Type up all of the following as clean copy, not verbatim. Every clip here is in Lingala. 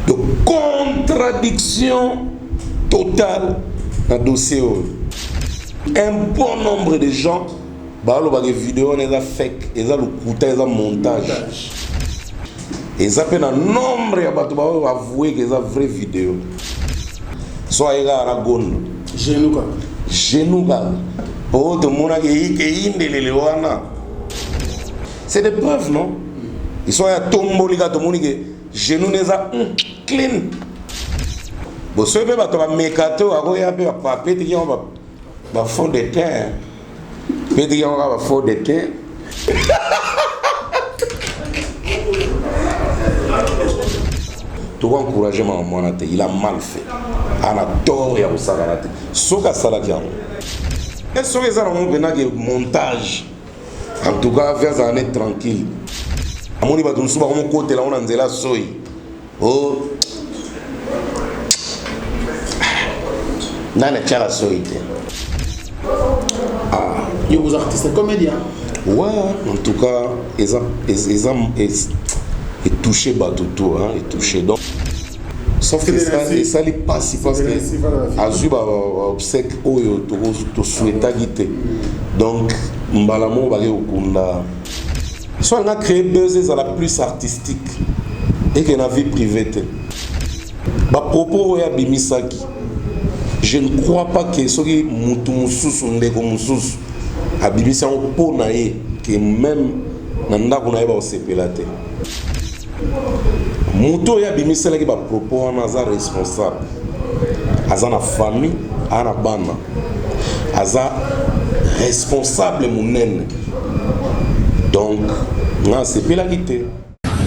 de contradiction totale dans le dossier. Un bon nombre de gens, les vidéos sont fake, ils ont le coûté, ils ont le montage. Ils ont un nombre de gens qui ont avoué qu'ils ont vraie vidéo. Soit ils ont Aragon. Genou. Pour tout le monde qui est c'est des preuves, non? Ils sont à tomber, tout le monde qui est genou clean. Bon, ce que tu mécato, il y a papier qui va fond de terre. Peut-être qu'il va fond de terre. Tu vas encourager mon monate, il a mal fait. Il a tort, il a sagalate. Ce que ça l'a dit. Est-ce que ça a un montage? En tout cas, vers un année tranquille. À mon niveau, nous sommes à mon côté là, on a un zéla soy. Oh. N'a pas la soy. Ah. Et vous artistes comédiens? Ouais, en tout cas, ils ont touché tout, hein, ils touché donc. Sauf que ça les passe parce que Azuba obsèque oyo to souhaita guité. Donc mbalamo ba okunda. Soit on a créé buzz à la plus artistique et que na vie privée. Ba propos ya bimisaki. Je ne crois pas que ce qui mutu mususu ndeko mususu abimisa on na ye que même nanda kuna ba osepelate. Muto ya bimisela ki ba propos en aza responsable. Aza na famille, ana bana. Aza responsable munene. Donc, na sepela kite.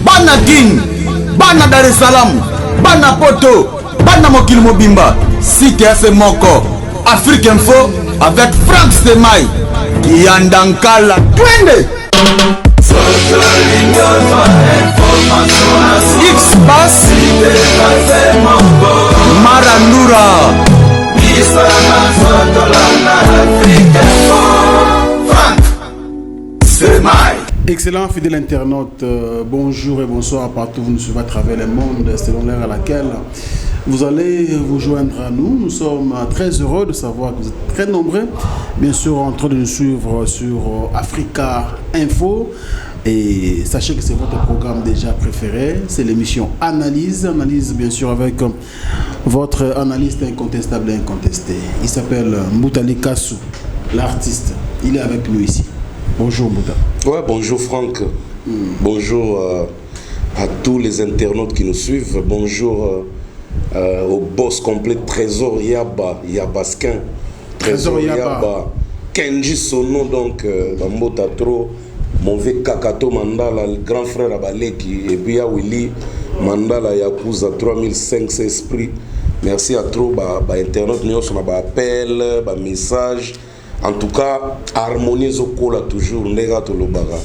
Bana Guine, bana Dar es Salaam, bana Poto, bana Mokili Mobimba, site FM Moko, Afrique Info avec Franck Stemai, Yandankala, twende. X-Bass Marandura Excellent fidèle internaute, bonjour et bonsoir partout vous nous suivez à travers le monde selon l'heure à laquelle vous allez vous joindre à nous. Nous sommes très heureux de savoir que vous êtes très nombreux, bien sûr en train de nous suivre sur Africa Info. Et sachez que c'est votre programme déjà préféré, c'est l'émission Analyse bien sûr avec votre analyste incontestable et incontesté. Il s'appelle Mboutali Kassou, l'artiste. Il est avec nous ici. Bonjour Mbouta. Ouais, bonjour Franck. Bonjour à tous les internautes qui nous suivent. Bonjour au boss complet Trésor Yabaskin. Trésor Yaba. Kenji Sono donc Mbouta Tro. Mon vieux Kakato Mandala, le grand frère Abaleki, et puis il y a Willy Mandala Yakuza 3500 esprits. Merci à trop, internautes, nous avons appel, message. En tout cas, harmonie Zokola toujours, Nega Tolobara.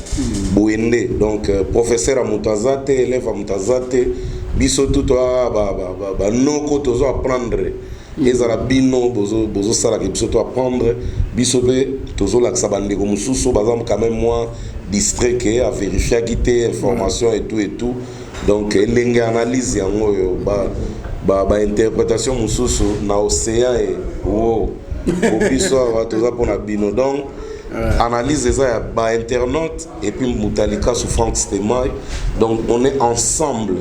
Bouende, donc professeur Amutazate, élève Amutazate, biso tout non kotozo apprendre. Ezala bino bozo sala ke biso to apprendre, biso be tozo la sabande ko mususu bazam quand même moi distrait que à vérifier quité information et tout. Donc l'enge analyse yango yo ba interprétation mususu na océan et wow. Biso va toza pona bino donc analyse ça ba internaute et puis Mutalika sous Franck Stemai. Donc on est ensemble.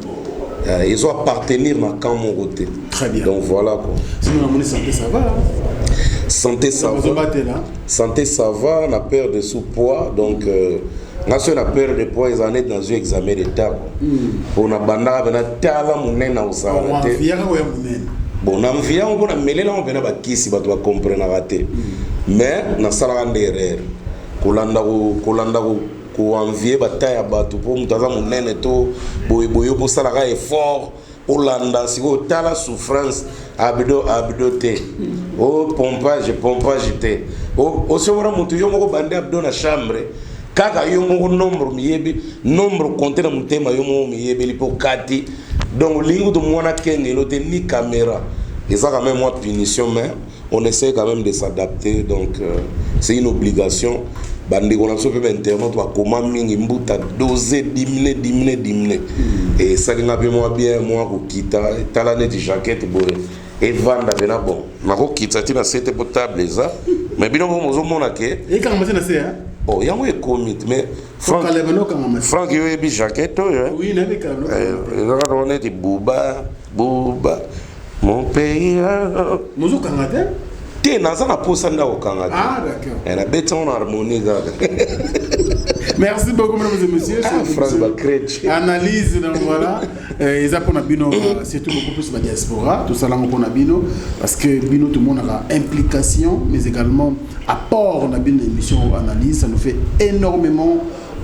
Ils ont appartenir dans le camp Moroté. Très bien. Donc voilà quoi. Sinon, la santé ça va. Santé ça va. Santé ça va, on a peur de sous-poids. Donc, on a peur de poids, ils en sont dans un examen d'état. On a bandara, on a tala mounen à osarate. Bon, on a envie, on a mêlé là, on a pas qui si tu vas comprendre raté. Mais, on a ça en derrière. Kolanda ko envier bataille batu pour mutaza munene to boyo ko sala ka effort Olanda si ko tala souffrance abdo te o pompage te o sewora mutu yo moko bande abdo na chambre kaka yo moko nombre compter na mutema yo moko miyebi lipo kati donc lingu to mwana kengelo te ni caméra et ça quand même moi punition mais on essaie quand même de s'adapter donc c'est une obligation. bandeko na so pe internet ba koma mingi mbuta doser diminuer et ça qui n'a pas moi bien moi ko kita tala net jaquette boye et vanda bena bon na ko kita tina sete potable ça mais bino mo zo mona ke et quand on c'est hein oh yango e commit mais Franck yo e bi jaquette oui na be kalebano là on est buba mon pays mozo kangate te naza na posa nda okangate ah d'accord elle a bête en harmonie là. Merci beaucoup, mesdames et messieurs. Analyse, donc voilà. Ils ont bino, surtout beaucoup plus la diaspora. Tout ça là, on a bino parce que bino tout le monde a implication, mais également apport. On a bien l'émission analyse, ça nous fait énormément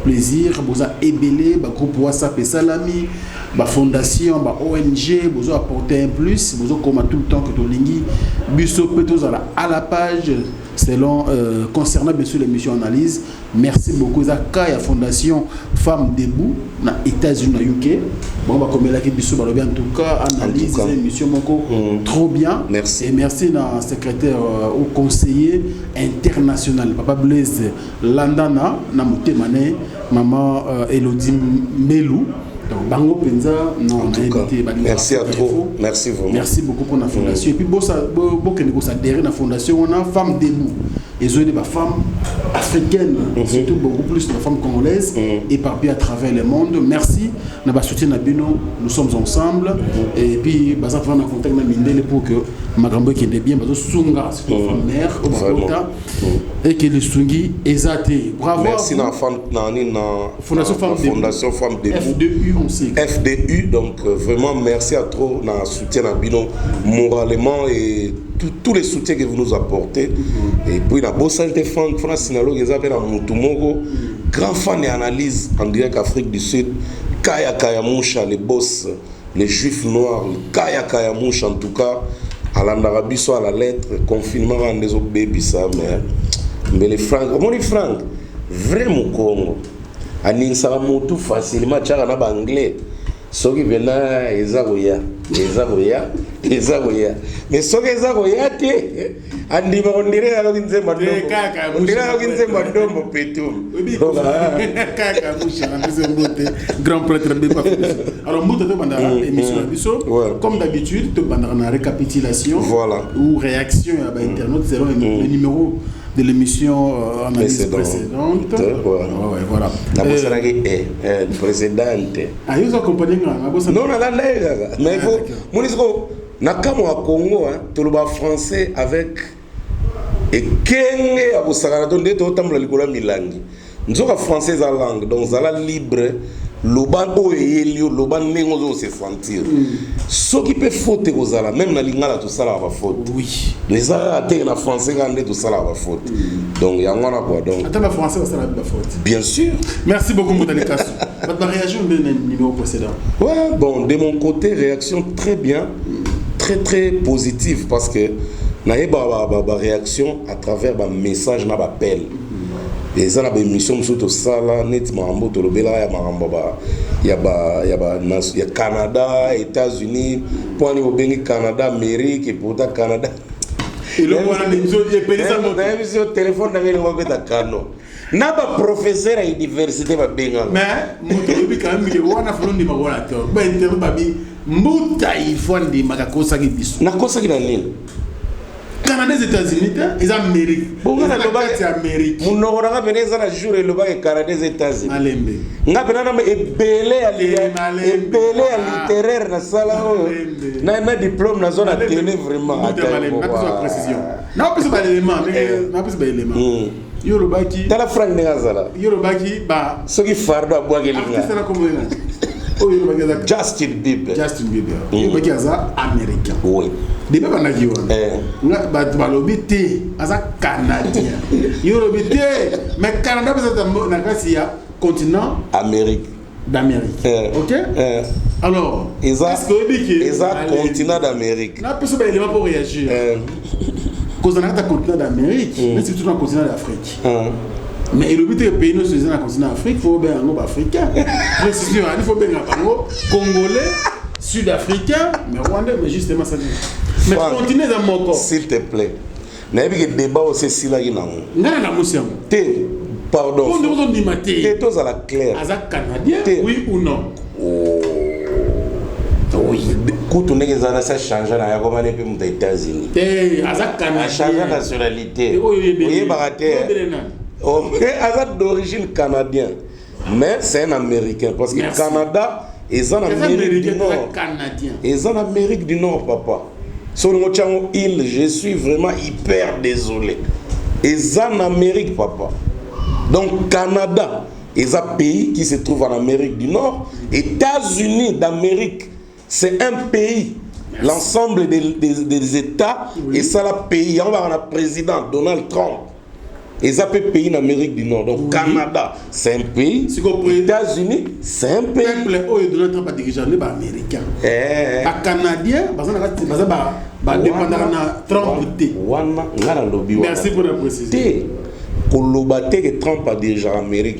plaisir. Vous avez ébélé, groupe WhatsApp et Salami, fondation, ONG, vous avez apporté un plus. Vous avez comme tout le temps que tu lingi, biso peut à la page. Selon concernant bien sûr l'émission analyse, merci beaucoup à la fondation Femmes Debout dans les États-Unis, dans UK. Bon, bah comme elle a dit en tout cas analyse l'émission trop bien. Merci. Et merci à secrétaire au conseiller international Papa Blaise Landana, Namote Mané, maman Elodie Melou. Donc, Bango Penza, non, merci à trop, merci vraiment. Merci beaucoup pour la fondation. Et puis, beaucoup de la fondation, on a Femmes Debout. Et ont des femmes africaines, surtout beaucoup plus de femmes congolaises, éparpillées à travers le monde. Merci, nous soutien Nabino, nous sommes ensemble. Et puis, nous avons un contact pour que Magambo qui est bien, Sunga, c'est une femme mère, et que le Sungi est zaté. Bravo. Merci à la Fondation Femmes Debout. FDU, donc vraiment merci à trop dans le soutien Nabino moralement et tous les soutiens que vous nous apportez. Et puis la bossa de Franck Sinalo qui s'appelle Moutumogo, grand fan et analyse en direct Afrique du Sud, Kaya Moucha, les boss, les juifs noirs, Kaya Moucha en tout cas, à l'Andarabie soit à la lettre, confinement en des autres bébés ça, mais les Franck, comment les Franck, vraiment Congo, Anin Saramotu facilement, tchara na anglais. Soki bena ezagoya mais soki ezagoya te andi ba ondire ala kinzemba ndombo petum kaka musha na bizembote grand prêtre beba. Alors muto to banda émission biso comme d'habitude to banda na récapitulation ou réaction à internet selon le numéro de l'émission précédente. Voilà. La bossa précédente. Ah, ils ont accompagné la bossa. Non, mais il faut. Monisco, nakamo à Congo, tout le bas français avec et Kenge à Bossaraton de Totam Likola Milangi. Nous sommes français à langue, donc ça la libre. Loban oelio loban nengozo se sentir ce qui peut faute kozala même na lingala tout ça la va faute oui les arabes na français ngande tout ça la va faute donc yangona quoi donc attends la français ça la faute bien sûr merci beaucoup Moutali Kassou votre réaction de numéro précédent ouais bon de mon côté réaction très bien très positive parce que na yeba réaction à travers un message na appel. Et ça, la émission de Sala, net Marambo, Tolobela, il y a Canada, États-Unis, pour aller Canada, Amérique, et pour ta Canada. Et le l'émission téléphone avec le web de Cano. N'a pas professeur à l'université, mais, quand même, il y a un affaire de il faut dire Makakosa qui dit. Nakosa qui dit. Canada, États-Unis, ils Amérique. Bon, c'est Amérique. Mon nom a venu à jour et le bas Canada, États-Unis. N'a pas belé à littéraire na sala na diplôme na zone à télé vraiment. Précision. Non, plus pas l'élément, mais plus pas l'élément. Yorobaki. T'as la franc Ngazala. Yorobaki, bah. Ce qui fardo à boire Justin Bieber. Yorobaki aza américain. Oui. Depuis qu'on a dit que Canadien. Mais Canada, c'est un continent d'Amérique. Ok? Alors, est-ce que c'est continent d'Amérique? On a plus d'éléments pour réagir. Parce qu'on a un continent d'Amérique, mais c'est tout un continent d'Afrique. Mais le but est que les pays dans le continent d'Afrique, il faut bien un africain. Précision, il faut bien un Congolais, Sud-Africain, mais Rwandais, mais justement ça dit. Mais continuez dans mon corps. S'il te plaît. N'a pas de débat aussi si là il y a. Non, non, monsieur. Pardon. On dit maté. T'es tous à la claire. Azak Canadien, oui ou non? Oui. Quand on est dans la ça change na ya comment les aux États-Unis. Azak Canadien. Change la nationalité. Oui, baraté. Oh, Azak d'origine canadien. Mais c'est un Américain parce que le Canada est en Amérique du Nord. Ils en Amérique du Nord, papa. Sur le île, je suis vraiment hyper désolé. Ils en Amérique, papa. Donc Canada est un pays qui se trouve en Amérique du Nord. États-Unis d'Amérique, c'est un pays. L'ensemble des États, et ça le pays. On va avoir un président, Donald Trump. Ils ont un pays en Amérique du Nord. Donc Canada, c'est un pays. États-Unis, c'est un pays. Peuple, Donald Trump a dirigé les Américains. Les Canadiens, merci pour la précision. Que Trump a dirigé l'Amérique.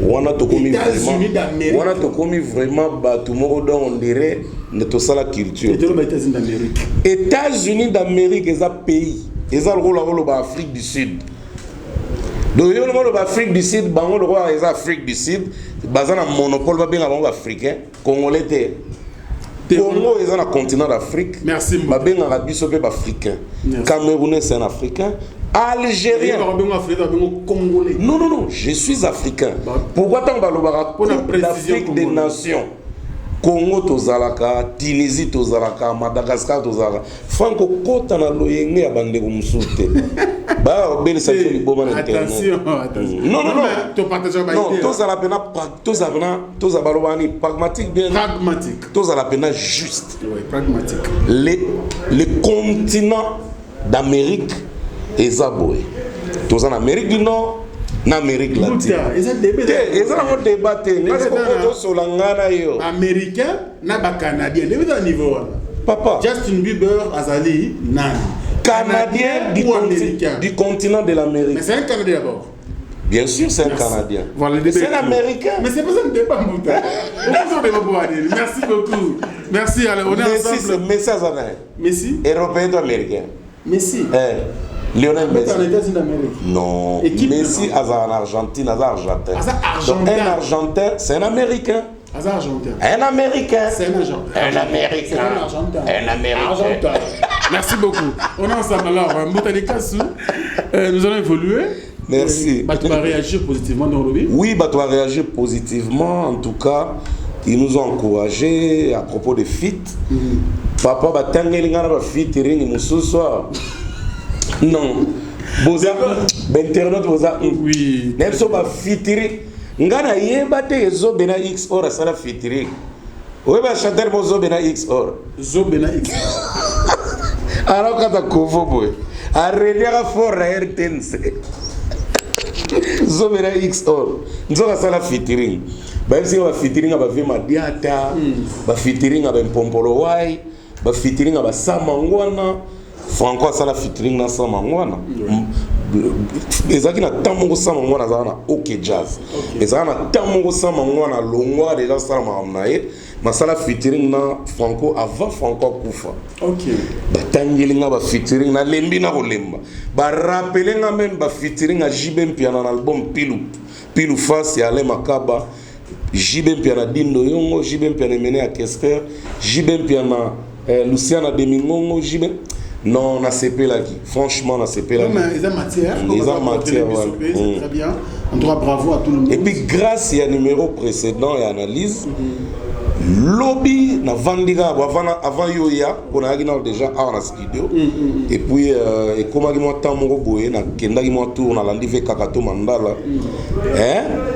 On a commis vraiment tout le monde on dirait de la culture. États-Unis d'Amérique, c'est un pays. C'est un rôle d'Afrique du Sud. Donc, l'Afrique du Sud, l'Afrique du Sud, c'est un monopole africain, congolais. Congo est un continent d'Afrique. Merci beaucoup. Africain. Camerounais, c'est un Africain. Algérien. Non, non, non, je suis africain. Pourquoi tant que l'Afrique des nations? Congo tozalaka, Tunisie tozalaka, Madagascar tozalaka. Franco Kota na loyenge abande kumsute. Ba obeli sa feli boma na internet. Attention. Non non non. Tu partages pas idée. Non, tozabalobani pragmatique bien. Pragmatique. Tozalapena juste. Oui, pragmatique. Le continent d'Amérique est Zaboé. Tous en Amérique du Nord. En Amérique latine. Ils ont un débat. Américain, Canadien. Niveau. Papa. Justin Bieber, Azali, Nan. Canadien du continent de l'Amérique. Mais c'est un Canadien d'abord. Bien sûr, c'est un Canadien. Voilà, c'est un Américain. Mais c'est pas ça le débat, Mouta. Merci beaucoup. Merci. Alors, on est ensemble. Messi Azana. Messi. Européen ou américain? Messi. Lionel Messi. Non. Messi en Argentine, argentin. Donc un Argentin, c'est un Américain. Un Américain. C'est un Argentin. Un Américain. Un Américain. Merci beaucoup. On est ensemble alors. Moutani Kassou, nous allons évoluer. Merci. Tu vas réagir positivement dans le lobby? Oui, tu vas réagir positivement. En tout cas, ils nous ont encouragés à propos des feats. Papa, va t'engager dans fit ring ce soir. Non. Boza, internaute boza. Oui. Même si on va fitiri, ngana yeba te zo bena X or sala fitiri. Ou ba chanter mo zo bena X or. Zo bena X. Alors quand tu couvres boy, arrêtez à fort RTNC. Zo bena X or. Nzo sala fitiri. Même si on va fitiri ngaba vima diata, ba fitiri ngaba mpompolo wai, ba fitiri ngaba samangwana. Franco asala featuring na sama ngwana ezaki na tamongo sama ngwana za na OK Jazz ezaki na tamongo sama ngwana longwa déjà sala mamna ye masala featuring na Franco avant Franco kufa OK batangeli nga ba featuring na lembi na kolemba ba rappeler nga même ba featuring a JB Mpiana na album Pilu Face ya Ale Makaba JB Mpiana Dindo Yongo JB Mpiana Mene ya Kester JB Mpiana Luciana Demingongo JB. Non, on a CP là qui. Franchement, on a CP là. Non, mais ils ont matière. Ils ont matière, ouais. C'est très bien. En tout cas, bravo à tout le monde. Et puis, grâce à un numéro précédent et analyse, lobby, na Vandiga, avant Yoya, on a déjà en studio. Et puis, et comme moi, tant mon boy, na kenda qui moi tourne à l'andivé Kakato Mandala.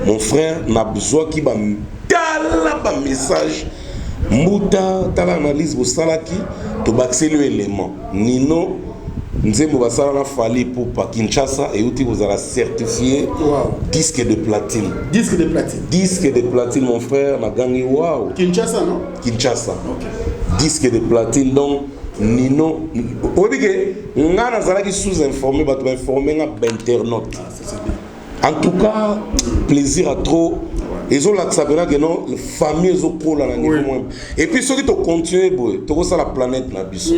Mon frère n'a besoin qui va un message. Mouta, t'as l'analyse au salaki, tu vas accélérer l'élément. Nino, Nzembo Basala na fali pour Kinshasa et où vous allez certifié disque de platine. Disque de platine. Disque de platine, mon frère, m'a gagné waouh. Kinshasa, non? Kinshasa. Ok. Disque de platine, donc Nino. Vous voyez que nous avons sous-informé, nous avons informé internautes. Ah, ça c'est bien. En tout cas, plaisir à trop. ils ont l'accepté que non, les familles ont collé à niveau moins. Et puis ceux qui ont continué, tu ça la planète na biso.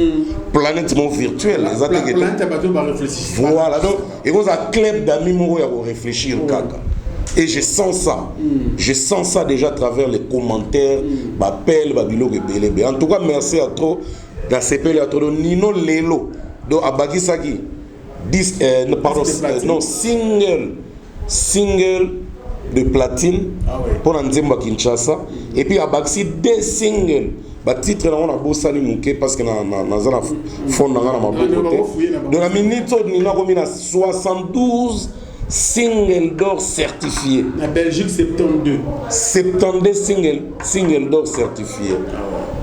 Planète mon virtuelle. La planète va réfléchir. Voilà, donc ils ont un club d'amis qui vont réfléchir caca. Et je sens ça. Je sens ça déjà à travers les commentaires, m'appelle, babilo et belebe. En tout cas, merci à trop. Dans ces pays à trop Nino Lelo. Donc à Bagisaki. Pardon, non, single de platine pour Nzemba Kinshasa. Et puis à Baxi, des singles. Bah titre là on a beau salir mouké parce que na fond na ma côté. De la minute on a remis à 72 singles d'or certifiés. La Belgique 72. 72 singles d'or certifiés.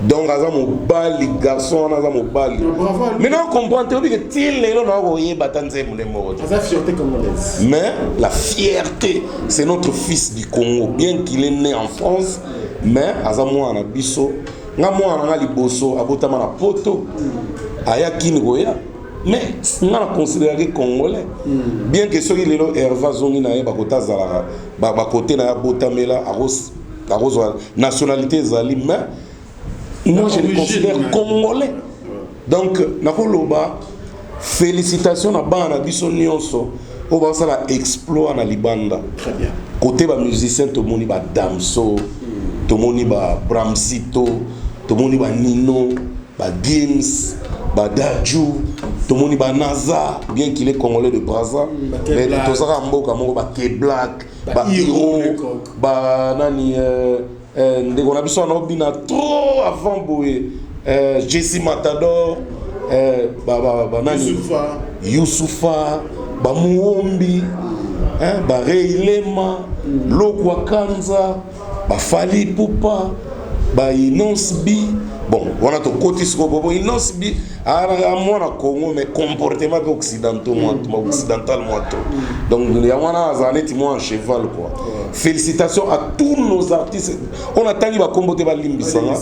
Donc à mon bal les garçons à mon bal. Maintenant on comprend que til les on a envoyé batanze mon mort. La fierté congolaise. Mais la fierté, c'est notre fils du Congo, bien qu'il est né en France, mais azamwa na biso, nga mwa na liboso abotama na poto, aya kingoya, mais nga considéré congolais. Bien que ceux qui lelo Herva zongi na ba kota zalaka, ba côté na botamela arros nationalité zali, mais moi je le considère congolais. Donc nakoloba félicitations à bana biso nyonso. On va faire l'exploit dans Libanda. Très bien. Côté des musiciens, tout le monde va Damso, tout le monde va Bramsito, tout le monde va Nino, va Gims, va Dadju, tout le monde va Naza, bien qu'il est congolais de Brazza. Mais tout ça, va K-Black, va Hiro, va Nani, on a besoin d'un trop avant Boué, Jesse Matador, Nani, Youssoufa. Ba Muombi, ba Reilema, Lokwa Kanza, ba Fali Pupa, ba Inosbi. Bon, on a tout côté sur Bobo Inosbi. À moi na Congo mais comportement occidental moi donc il y a un zanetti moi en cheval quoi. Félicitations à tous nos artistes. On attend qu'il va combattre ba Limbisanga.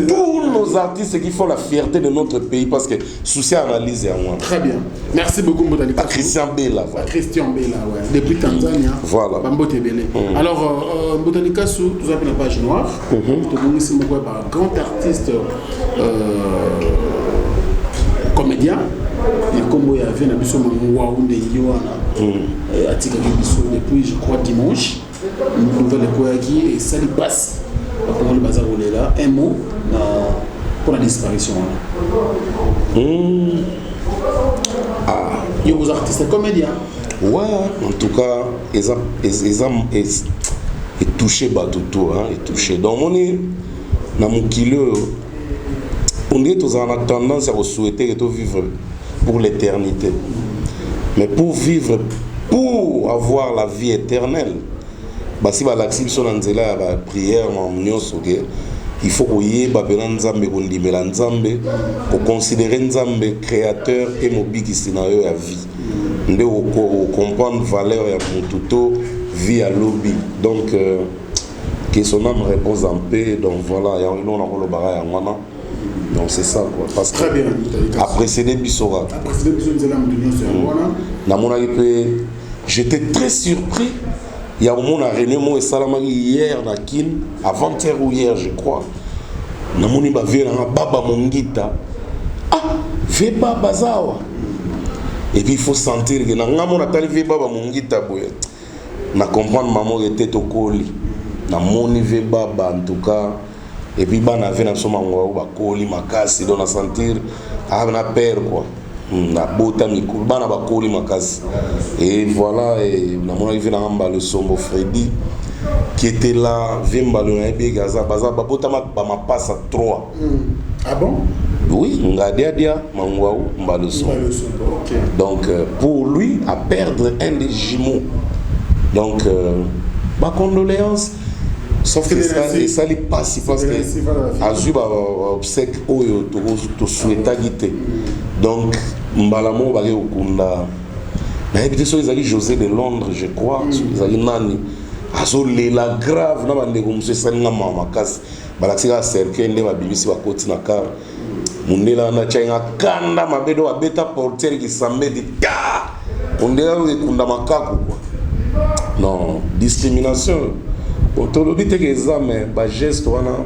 Tous nos artistes qui font la fierté de notre pays parce que souci analyse à moi. Très bien. Merci beaucoup Mbotalika. Christian Bella. Voilà. Christian Bella ouais. Depuis Tanzanie. Voilà. Bambote Bele. Alors Mbotalika sous tout appelle la page noire. Tout le monde ici par un grand artiste comédien et comme il y avait un biso Mwaounde Yoana atika biso depuis je crois dimanche une nouvelle qui et ça lui passe pour le bazar là un mot pour la disparition ah il y a des artistes comédiens ouais en tout cas ils touché batuto hein et touché donc on est dans mon kilo. On dit que nous avons tendance à souhaiter que vivre pour l'éternité. Mais pour vivre, pour avoir la vie éternelle, si la prière, il faut considérer Nzambe créateur et mobile qui est dans la vie. Nous comprendre la valeur de la vie à l'objet. Donc, que son âme repose en paix. Donc voilà, il y a un donc c'est ça quoi. Parce que très bien. Après céder Bissora. Après céder Bissora, j'étais très surpris. Il y a un moment à René Mo et Salamagi hier na Kin, avant-hier ou hier je crois. Na moni ba vient na baba mongita. Ah, ve baba zawa. Et puis il faut sentir que na ngamo na tali ve baba mongita boye. Na comprendre maman était au colis. Na moni ve baba en tout cas. Et puis ban avait na soma ngwa ba koli makasi donc na sentir na père quoi na bota mikulu bana ba koli makasi et voilà et na mona vient na mba le sombo Freddy qui était là vimba le na bi gaza baza ba bota ba passe à 3 ah bon oui ngadia mangwa mba le sombo okay. Donc pour lui à perdre un des jumeaux donc ma condoléances. Sauf que ça lui passe parce que Azuba obsèque oyo to souhaita guité. Donc mbalamo bale okunda. Mais peut-être so ils José de Londres je crois, ils allaient nani. Azo lela grave na bande ko monsieur salinga mama kasi. Balaxika cercle nde babimisi ba koti na car. Mundela na chenga kanda mabedo abeta portier qui sambe dit ta. Ondela okunda makaku quoi. Non, discrimination. Autolobie te que ça mais ba geste wana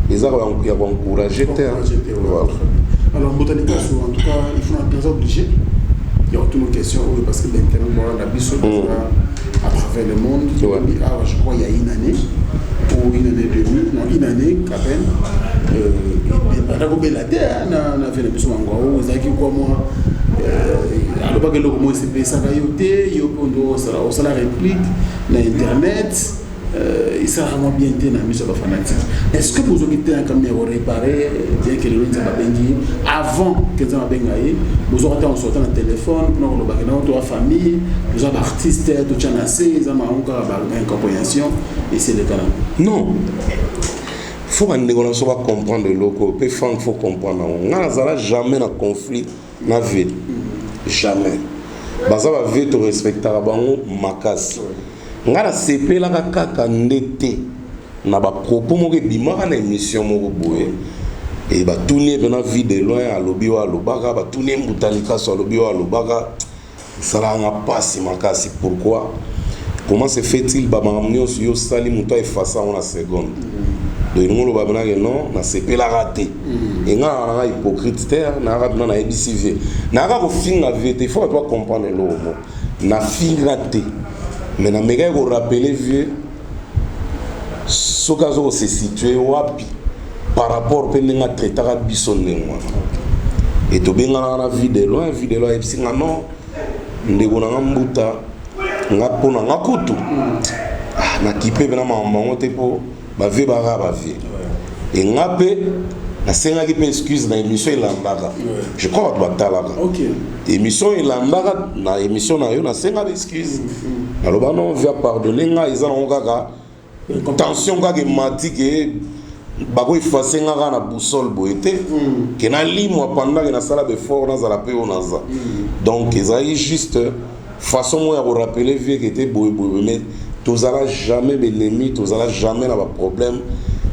ils ont encouragé alors Botanica en tout cas il faut être obligé il y a toutes nos questions parce que l'internet voilà la biso à travers le monde je crois il y a une année ou une année et demie non une année à peine on a fait le biso ngao zaki quoi moi alors pas que le mot c'est ça va yoter yo pondo ça la réplique na internet il sera vraiment bien été dans la fanatique. Est-ce que vous avez été un camion réparé bien que le gens avant que les gens vous aurez été en sortant le téléphone pour la famille, vous avez artistes, tout ça ils ont une compréhension et c'est le cas. Non. Il faut comprendre le loco. Il faut comprendre. On n'a jamais un conflit dans la vie. Jamais. Ça va vite respecter ma casse. Ngara CP la kaka ndete na ba propos mo ke bimaka na émission mo boye et ba tourner dans vie de loin à lobi wa lobaka ba tourner mutalika so lobi wa lobaka ça la nga passe makasi pourquoi comment se fait-il ba mamnyo yo sali muto efasa en seconde de nous ba bana que non na CP la raté et nga na hypocrite terre na rabna na ebisive na ka ko finga vete il faut toi comprendre le mot na finga raté. Mais na mega ko rappeler vieux sokazo se situer wapi par rapport pe nga traitera bisonne moi et to benga na vie de loin et singa non ndeko na mbuta nga pona nga kutu na kipe na mama te po ba vie ba vie et nga pe na senga ki pe excuse na émission ilandaka je crois que batalaka OK émission ilandaka na émission na yo na senga excuse alors bah non via pardonner nga ils ont kaka tension kaka mati que bako effacer nga na boussole boete que na limo pendant que na sala de fort na za pe onaza donc ils ont juste façon moi à rappeler vieux que était boy mais tous ala jamais l'ennemi tous ala jamais na ba problème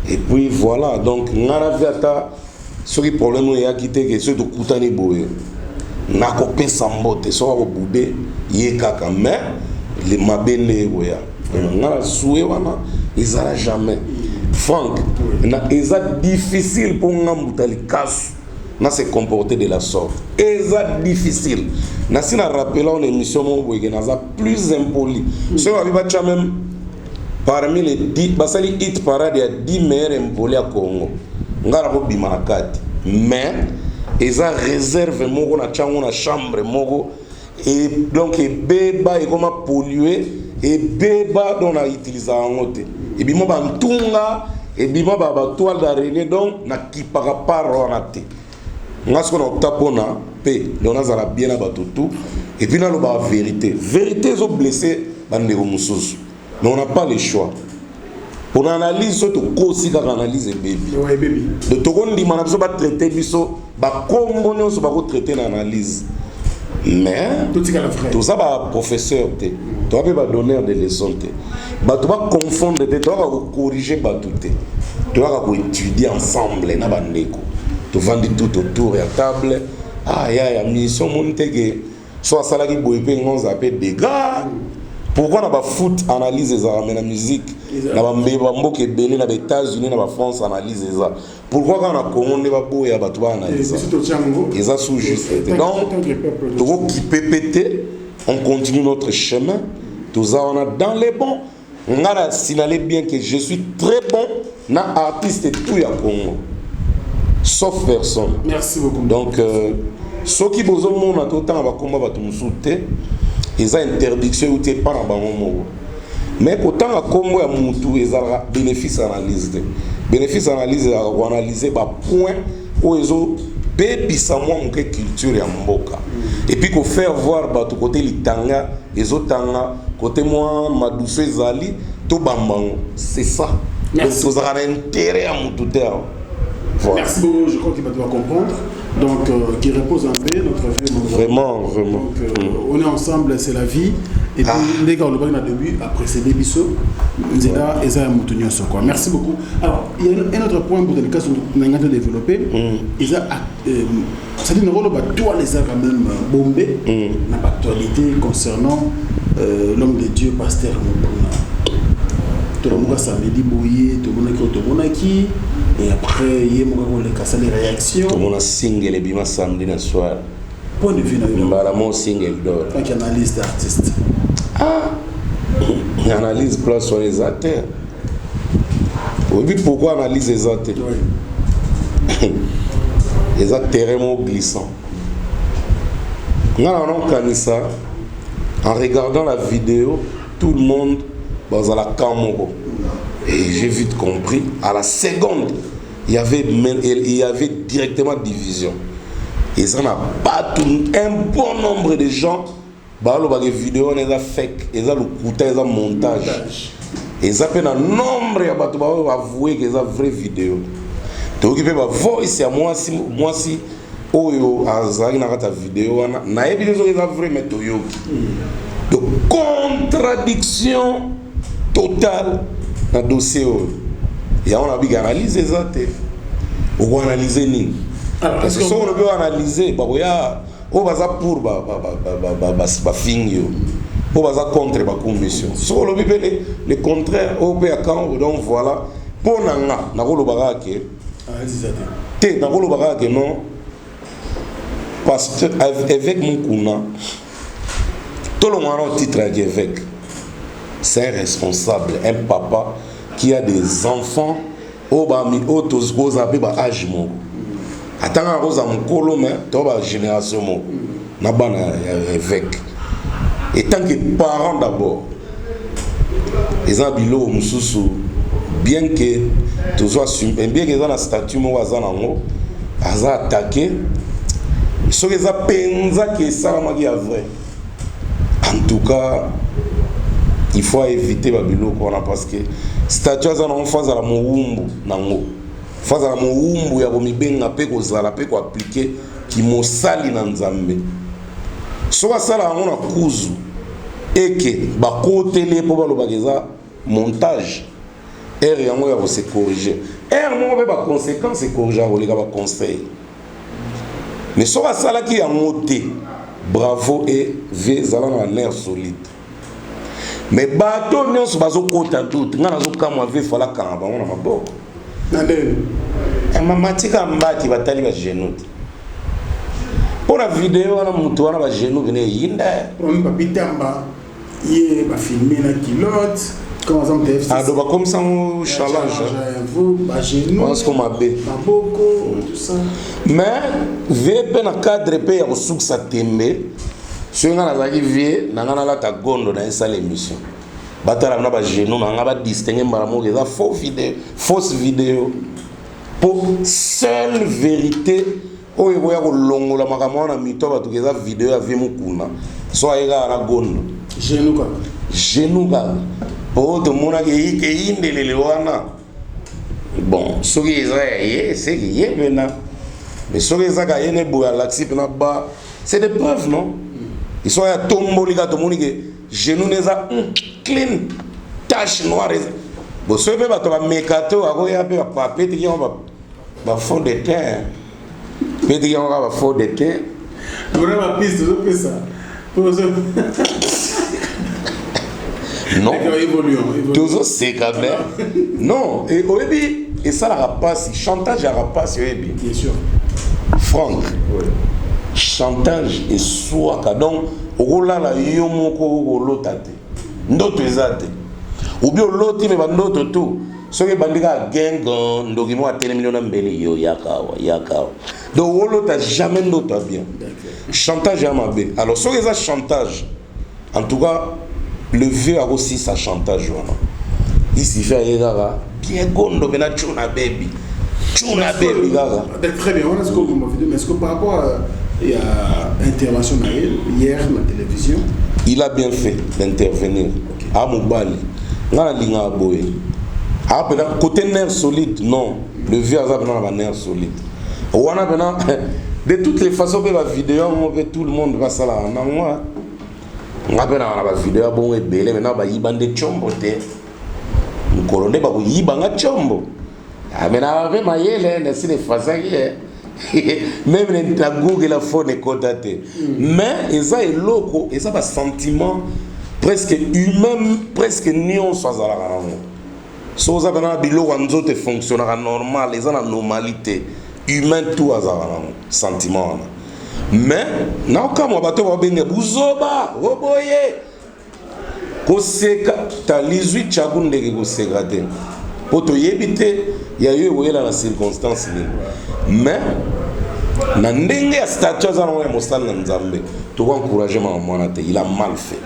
et puis voilà donc ngana viata ce qui problème est à quitter que ceux de kutani boye na ko pesa mbote so ko bude ye kaka mais les mabene boya ngana soué wana ezala jamais Franck na eza difficile pour ngamutali kasu na se comporter de la sorte eza difficile na sina rappeler en émission mon boye na za plus impoli ce va biba même parmi les 10 basali hit parade ya 10 meilleurs impolis à Congo ngara ko bimakati mais eza réserve moko na chango na chambre moko et donc beba et comment polluer et beba dont on a utilisé en côté et bimo ba ntunga et bimo ba toile d'araignée donc na kipaka paro na te ngasko na tapona pe on a za bien na batutu et puis na lo ba vérité zo blessé bande ko mususu mais on n'a pas le choix pour analyse surtout aussi quand analyse baby de tokondi mana biso ba traiter biso ba kombo nyonso ba ko traiter na analyse mais tout ça ba professeur te tu vas donner des leçons te ba tu vas confondre te tu vas corriger ba tout te tu vas étudier ensemble na bandeko tu vends tout autour ya table ya mission montege soit sala ki boype ngonza pe dégâts. Pourquoi on a foot analyse ça mais la musique na ba mboka ebele na États-Unis na ba France analyse ça pourquoi quand on a Congo ne ba boya ba toi analyse ça sous juste donc tout qui pété on continue notre chemin tout ça on a dans les bons on a signalé bien que je suis très bon na artiste tout ya Congo sauf personne merci beaucoup donc ceux qui besoin mon a tout temps ba combat ba tout musuté ils ont interdiction ou t'es pas dans bango mais autant à combo ya mutu ils ont bénéfice analyse à analyser ba point où ils ont bépi sa moi mon culture ya mboka et puis qu'on faire voir ba tout côté litanga les autres tanga côté moi ma douce zali to bambango c'est ça donc vous avez intérêt à mutu terre. Voilà. Merci beaucoup, je crois qu'il va devoir comprendre. Donc, qui repose en paix, notre vie. Vraiment. Donc, on est ensemble, c'est la vie. Et puis, les gars, on a début, après c'est des bisous. Merci beaucoup. Alors, il y a un autre point pour le cas où on a développé. C'est-à-dire que toi, les arts quand même bombés, dans l'actualité concernant l'homme de Dieu, pasteur Moukouna. tout le monde samedi boyé, tout le monde qui et après il y a les réactions. Tout le monde a single et bima samedi le soir. Point de vue Mbalamon single d'or. Quand il analyse d'artistes. Ah, il analyse place sur les acteurs. Oui, pourquoi analyse les acteurs? Oui. Les acteurs sont glissants. En regardant la vidéo, tout le monde dans la Kamoro. Et j'ai vite compris, à la seconde, il y avait directement division. Et ça n'a pas tout, un bon nombre de gens, les vidéos, ils ont fake, ils ont le coûté, ils ont montage. Et ça fait un nombre de avouer que c'est une vraie vidéo. Donc, il peut pas voice à moi si oyo azali na kata vidéo na yebi les autres vrai mais toyoki. Donc contradiction totale dans dossier. Et on a bien analysé ça. On va analyser ni. Parce que si on veut analyser, bah ya on va ça pour ba fingio. On va ça contre ba commission. Si on veut le contraire, on peut quand donc voilà pour nanga na ko lo barake. Te na ko lo barake non. Parce que avec mon Moukuna, tout le monde a un titre avec. C'est un responsable, un papa qui a des enfants au bami autos aux abé ba âge mo. Attends rosa mon colo mais toi génération mo. Na bana avec. Et tant que parents d'abord. Les abilo mususu bien que tu sois bien que dans la statue mo wazana ngo aza attaqué. Ce que ça pensa que ça m'a dit vrai. En tout cas, il faut éviter Babilo parce que statue ça non face à la moumbu nango. Face à la moumbu ya bomibenga pe ko zala pe ko appliquer ki mosali na nzambe. So ba sala on a kuzu et que ba côté les pour ba bageza montage. Er yango ya ko se corriger. Er mo be ba conséquence et corriger ko les ba conseil. Mais ce qui a monté, bravo et vezala na nerf solide. Mais bateau ne se base au côté tout. Nga nazo kama ve fala kamba on a maboko. Nandel. Et mamatika mbati batali ba genoux. Pour la vidéo on a mutu on a ba genoux vene yinda. On ba bitamba yé ba filmer na kilote. Comment ça me fait? Ah donc comme ça on challenge. Vous ba genoux. On se comme abé. Maboko tout ça. Mais VP na cadre pe ya kosukisa tembe songa na zaki vie na ngana la ta gondo na esa l'émission batala na ba genou na ngaba distinguer mbala mo eza fausse vidéo pour seule vérité oyo boya ko longola makamwa na mito ba tukeza vidéo ya vie mukuna so ayega na gondo genou ka po to mona ke indelele wana bon ce qui est c'est qui est maintenant. Mais ce que ça gagne c'est des preuves, non? Ils sont à tomboli ga tomoni que genou neza clean tache noire. Bon ce que ba mekato ako ya pe ba peti ki on ba fond de teint. Peti ki on ba fond de teint. On a ma piste de ça. Non. Toujours c'est quand même. Non, et oebi et ça la rapace, chantage à rapace oebi. Bien sûr. Franck. Oui. Chantage et soit donc okola la yomoko lotate. Ndoto ezate. Ou bien loti me bandoto tout. Ce que bandika gang ndoki mo atene million mbeli yo yakawa. Donc wolo ta jamais ndoto bien. Chantage à mabe. Alors ce que ça chantage. En tout cas le vieux a aussi sa chantage. Ici, fait gaga. Bien gondo, mais na chuna baby. Chuna baby gaga. Très bien, on a ce qu'on m'a dit, mais est-ce que par rapport à l'intervention hier à la télévision, il a bien fait d'intervenir. À Moubali. N'a linga boy. Ah, côté nerf solide, non. Le vieux a un nerf solide. On a de toutes les façons, la vidéo, tout le monde va ça là. On a la vidéo bon et belle maintenant ba yibande chombo te nkolonde ba yibanga chombo amena ave mayele na sine fasaki même na Google la phone contacté mais eza eloko eza ba sentiment presque humain presque nion soit za la rango Si vous avez un bilot qui fonctionne normal, les anomalités humaines, tout a un sentiment. Mais, non, comme on va te voir, Bouzoba, Roboye, Koseka, t'as 18 chagoun de Koseka. Pour te éviter, il y a eu la circonstance. Mais, Nandenge a statut à Mostan Nzambe, tu vas encourager ma monate, il a mal fait.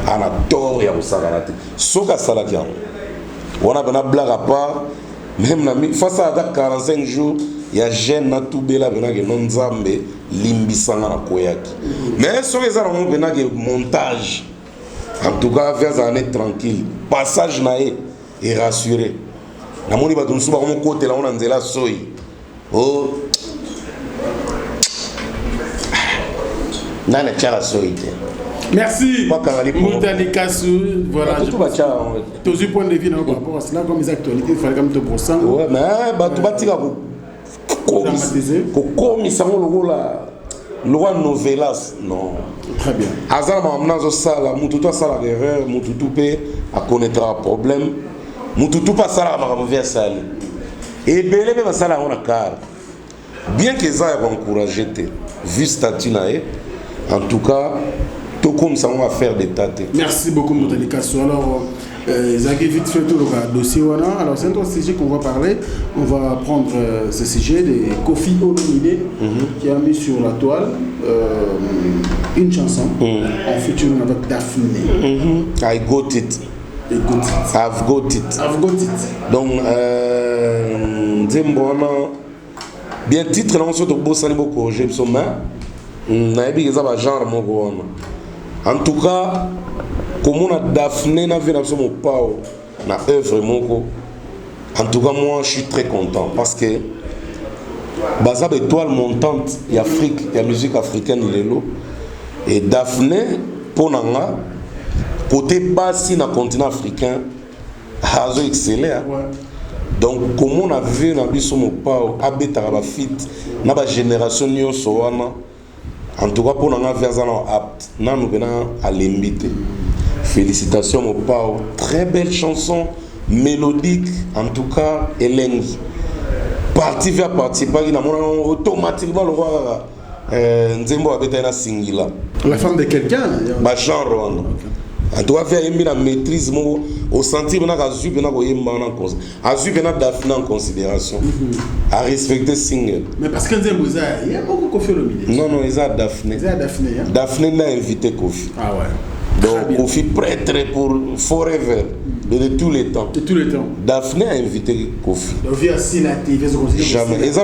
On a tort, il y a Osagarate. Soka Salatian. On a une blague à part, même face à 45 jours, il y a jeune na tout bela benage non Nzambe limbisanga na koyaki. Mais sur les armes benage montage. En tout cas, vers un année tranquille. Passage naé et rassuré. Na moni ba tunsuba comme côté là on a nzela soyi. Oh. Nana tchala soyi. Merci. Moutali Kassou, voilà. Tous les points de vue par rapport à cela, comme les actualités, il fallait comme te brosser. Ouais, mais tu vas dire que loi novelas, non. Très bien. Azal mamnazo sala, mututu sala erreur, mututu pe a connaîtra un problème, mututu pas sala ma mauvaise sale. Et belé be sala on a car. Bien que ça a encouragé te, vu statut naé, en tout cas. Tout comme ça, on va faire des tâtes. Merci beaucoup, Moutali Kassou. Alors, Zaghi, vite fait tout le dossier. Alors, c'est un autre sujet qu'on va parler. On va prendre ce sujet de Koffi Olomide qui a mis sur la toile une chanson en featuring avec Daphné. I got it. I've got it. I've got it. Donc, bien titre, on se trouve au beaucoup. J'ai besoin de genre mon. En tout cas, comme on a Daphné, on a vu na œuvre moko. En tout cas, moi, je suis très content parce que basa étoile montante, il y a Afrique, il y a musique africaine lelo. Et Daphné, pour nanga, côté bassi dans le continent africain, a excellent. Donc, comme on a vu na biso mo pao, abeta ba fit, na ba génération nyoso wana. En tout cas, pour nous faire apte, nous venons à l'inviter. Félicitations au Pao. Très belle chanson, mélodique, en tout cas, Hélène. Partie vers partie, automatiquement, le roi Nzembo a été un singila. La femme de quelqu'un. Genre, en tout cas, faire une maîtrise, au senti que Azu a Daphné en considération, à respecter single. Mais parce que Nzembo, il y a beaucoup Koffi Olomide. Non, ils ont Daphné. Daphné l'a invité Koffi. Ah ouais. Donc, Koffi prêtre pour forever, de tous les temps. De tous les temps. Daphné a invité Koffi. Donc, via Sinati, jamais. Ils ont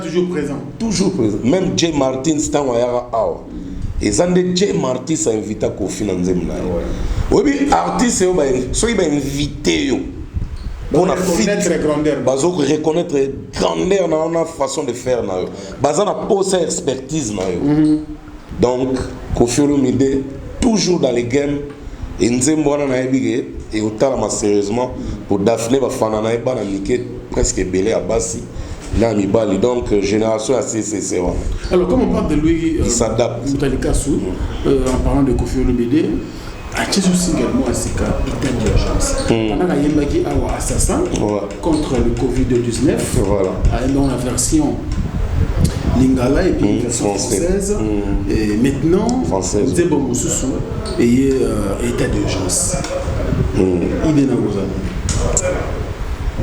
toujours présent. Toujours présent. Même Jay Martin, c'est un wayara awa. Et ça, Jay Martin a invité Koffi dans Nzemna. Oui, artiste, ceux qui ont invité. Pour reconnaître grandeur dans la façon de faire. Ils ont posé expertise. Donc, Koffi Olomide, toujours dans les games. Et Nzembo et autant sérieusement pour Daphné, presque belé à Bassi. Donc, génération assez c'est alors, comme on parle de lui, il s'adapte. Moutali Kassou, en parlant de Koffi Olomide, Atchis aussi également à Sika, état d'urgence. Pendant qu'il y a un assassin contre le Covid-19, dans la version Lingala et puis la version française, et maintenant, c'est bon, Moussoussou, et état d'urgence. Il est dans vos amis.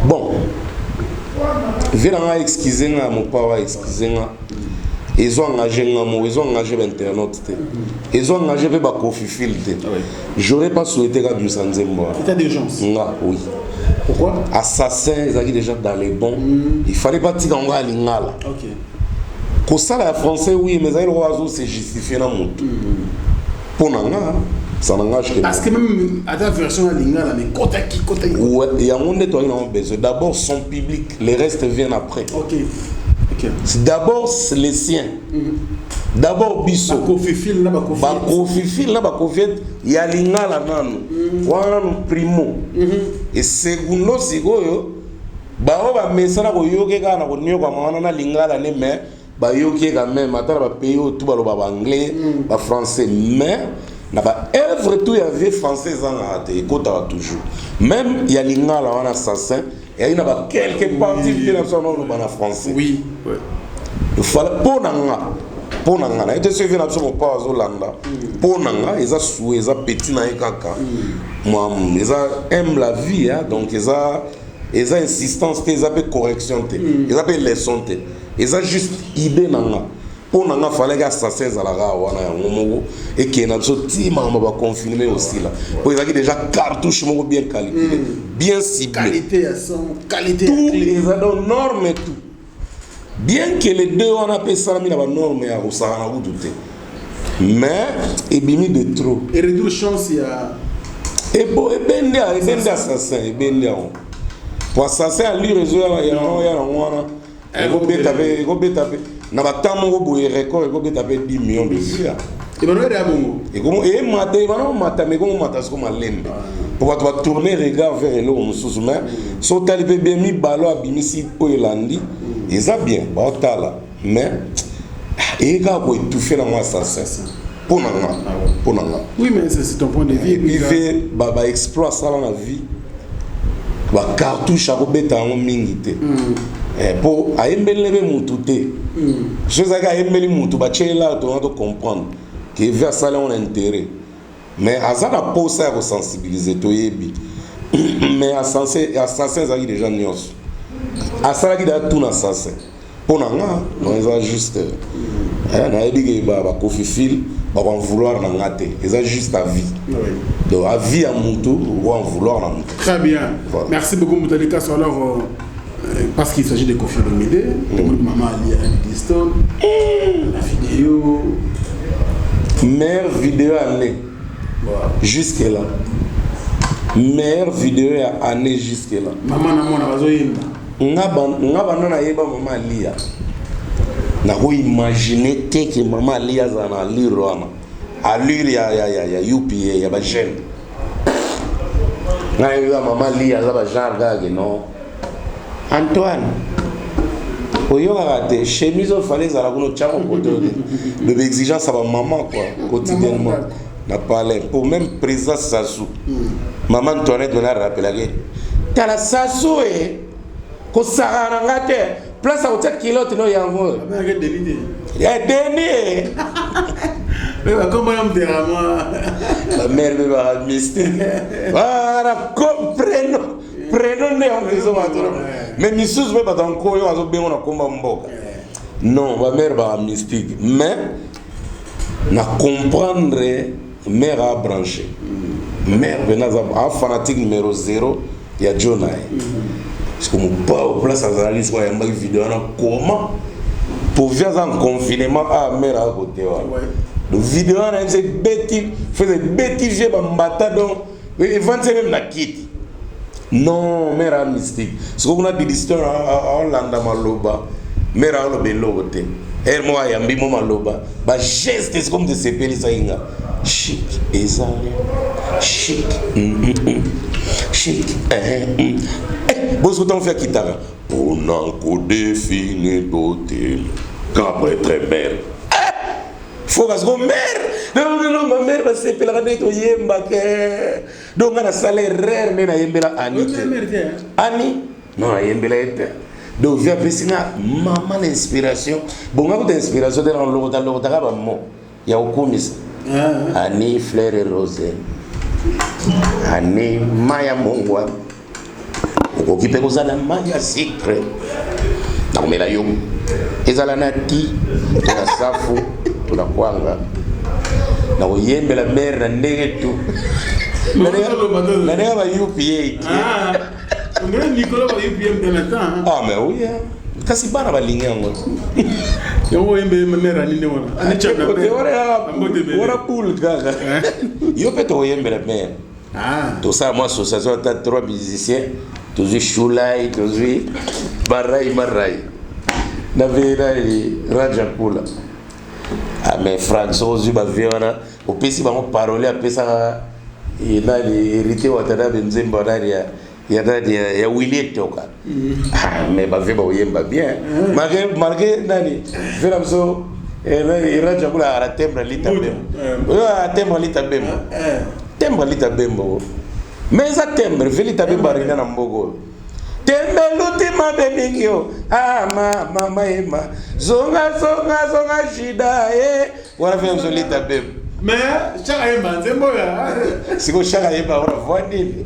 Bon. Venant excuser mon papa excuser ils ont engagé ils ont engagé l'internaute ils ont engagé ba Koffi filté j'aurais pas souhaité que du Nzembo état d'urgence oui pourquoi assassin ils avaient déjà dans les bons il fallait pas tirer en lingala OK ko ça la français oui mais il oiseau c'est justifié dans mon pour nanga ça n'engage que parce que même à ta version lingala mais côté ouais il y a monde toi ils ont besoin d'abord son public les restes viennent après OK. C'est d'abord les siens. D'abord biso. Koffi fil na ba Koffi il y a lingala nanu. Wana no primo. Et segundo sigoyo ba ba mesana ko yoke kana ko nyo kwa maana na lingala ne me ba yoke quand même atara ba pays tout ba lo ba anglais, ba français mais na ba œuvre tout ya vie française en ate ekota toujours même il y a lingala wana assassin et il y a quelques parties qui sont en français oui il fallait pour nanga et ce vient absolument pas aux Hollanda pour nanga ils a soué ils a petit na kaka moi ils a aime la vie hein donc ils a insistance ils a correction ils a leçon ils a juste idée nanga pour nanga fallait que assassin za la wana ya ngomo et qui na sorti mama ba confirmer aussi là pour ils a déjà cartouche mo bien calculé bien ciblé qualité à son qualité tout les normes et tout bien que les deux on a fait ça mis la norme ya osana ou douter mais et bimi de trop et réduire chance il y a et bon et ben assassin et ben pour assassin lui réseau ya wana et go betape na batamo go boye record go betape 10 millions de vues et Emmanuel ya bongo et comment et mata mais comment mata ce comme lembe pour va tourner regard vers l'eau mususu mais so talibé bien mi balo abimisi oyelandi ils a bien baotala mais et ga ko étouffer dans moi assassin pour nanga oui mais c'est ton point de vue il fait baba exploit ça dans la vie ba cartouche ko beta en mingité pour ayembelebe mutu te chose ka ayembeli mutu ba chela to comprendre que vers ça là on a intérêt mais azana pour ça pour sensibiliser to yebi mais assassin ça déjà nyos asala ki da tout na assassin pour nanga on a juste na yebi ba Kofi Fil ba vouloir na ngate c'est juste à vie donc à vie à mutu ou en vouloir na mutu. Très bien voilà. Merci beaucoup Moutalika alors parce qu'il s'agit de Kofi Olomide maman Ali Diston la vidéo meilleure vidéo année jusque là meilleure vidéo année jusque là maman na mona bazoyimba ngaba na yeba maman Lia na ko imaginer te que maman Lia za na lire wana allure ya UPA ya ba jeune na yeba maman Lia za ba genre gage non Antoine oyoka te chemise au fallait za la kuno chako côté de l'exigence à maman quoi quotidiennement na parler pour même président Sassou maman Antoinette donner rappeler que la Sassou et ko sarana ngate place à hôtel kilote no yango avec délité ya deni mais comment on me dira la mère me va mystique voilà comprendre prenons ne on mais missus me pas encore yo azo bengo na komba mboka non ma mère va mystique mais na comprendre mère a branché mère benaza a fanatique numéro 0 ya Jonai parce que mon pas place à la liste ya mbaki vidéo na comment pour faire en confinement à mère à côté le vidéo na c'est bêtise faisait bêtise ba mbata donc et vendre même na kit. Non, mère mystique. Ce qu'on a dit l'histoire en Hollande maloba, mère a le belote. Elle moi yambi mo maloba. Ba geste c'est comme de se peli ça inga. Chic ezali. Chic. Chic. Bosso t'en fait kitara. On a encore défini beauté. Quand très belle. Faut que ce mère. Non, ma mère va se faire la tête au yemba que donc on a salaire rare mais na yembela Annie. Annie non na yembela était donc via piscina maman l'inspiration bon on a d'inspiration dans le ba mo ya okumis Annie fleur et rose Annie maya mongwa okipe ko zala maya secret na komela yo ezala na ti na safu tuna kwanga na oyembe la mère na ndenge tu na ndenge ba UPA on dirait Nicolas va UPA de maintenant ah mais oui kasi bana balinga ngo yo yembe mère ani ne wana ani chana pe ora pool gaga yo pe to yembe la mère tout ça moi association ta 3 musiciens toujours Choulai toujours Barai Marai na vera Raja Pula. Ah mais François Zuba viona au PC ba mo parole a pesa ina hérité watana benzemba daria ya daria ya Willie toka ah mais ba veba oyemba bien malgré nani vera mso Il a déjà la tembre lita bembo. Tembre lita bembo. Tembre lita bembo. Mais ça tembre, velita bembo rien na mbogo. Tembe l'ultima bemingio. Ah mama ema. Zonga shida Voilà fait un lita bembo. Mais chaka ema zemboya. Siko chaka ema on voit nini.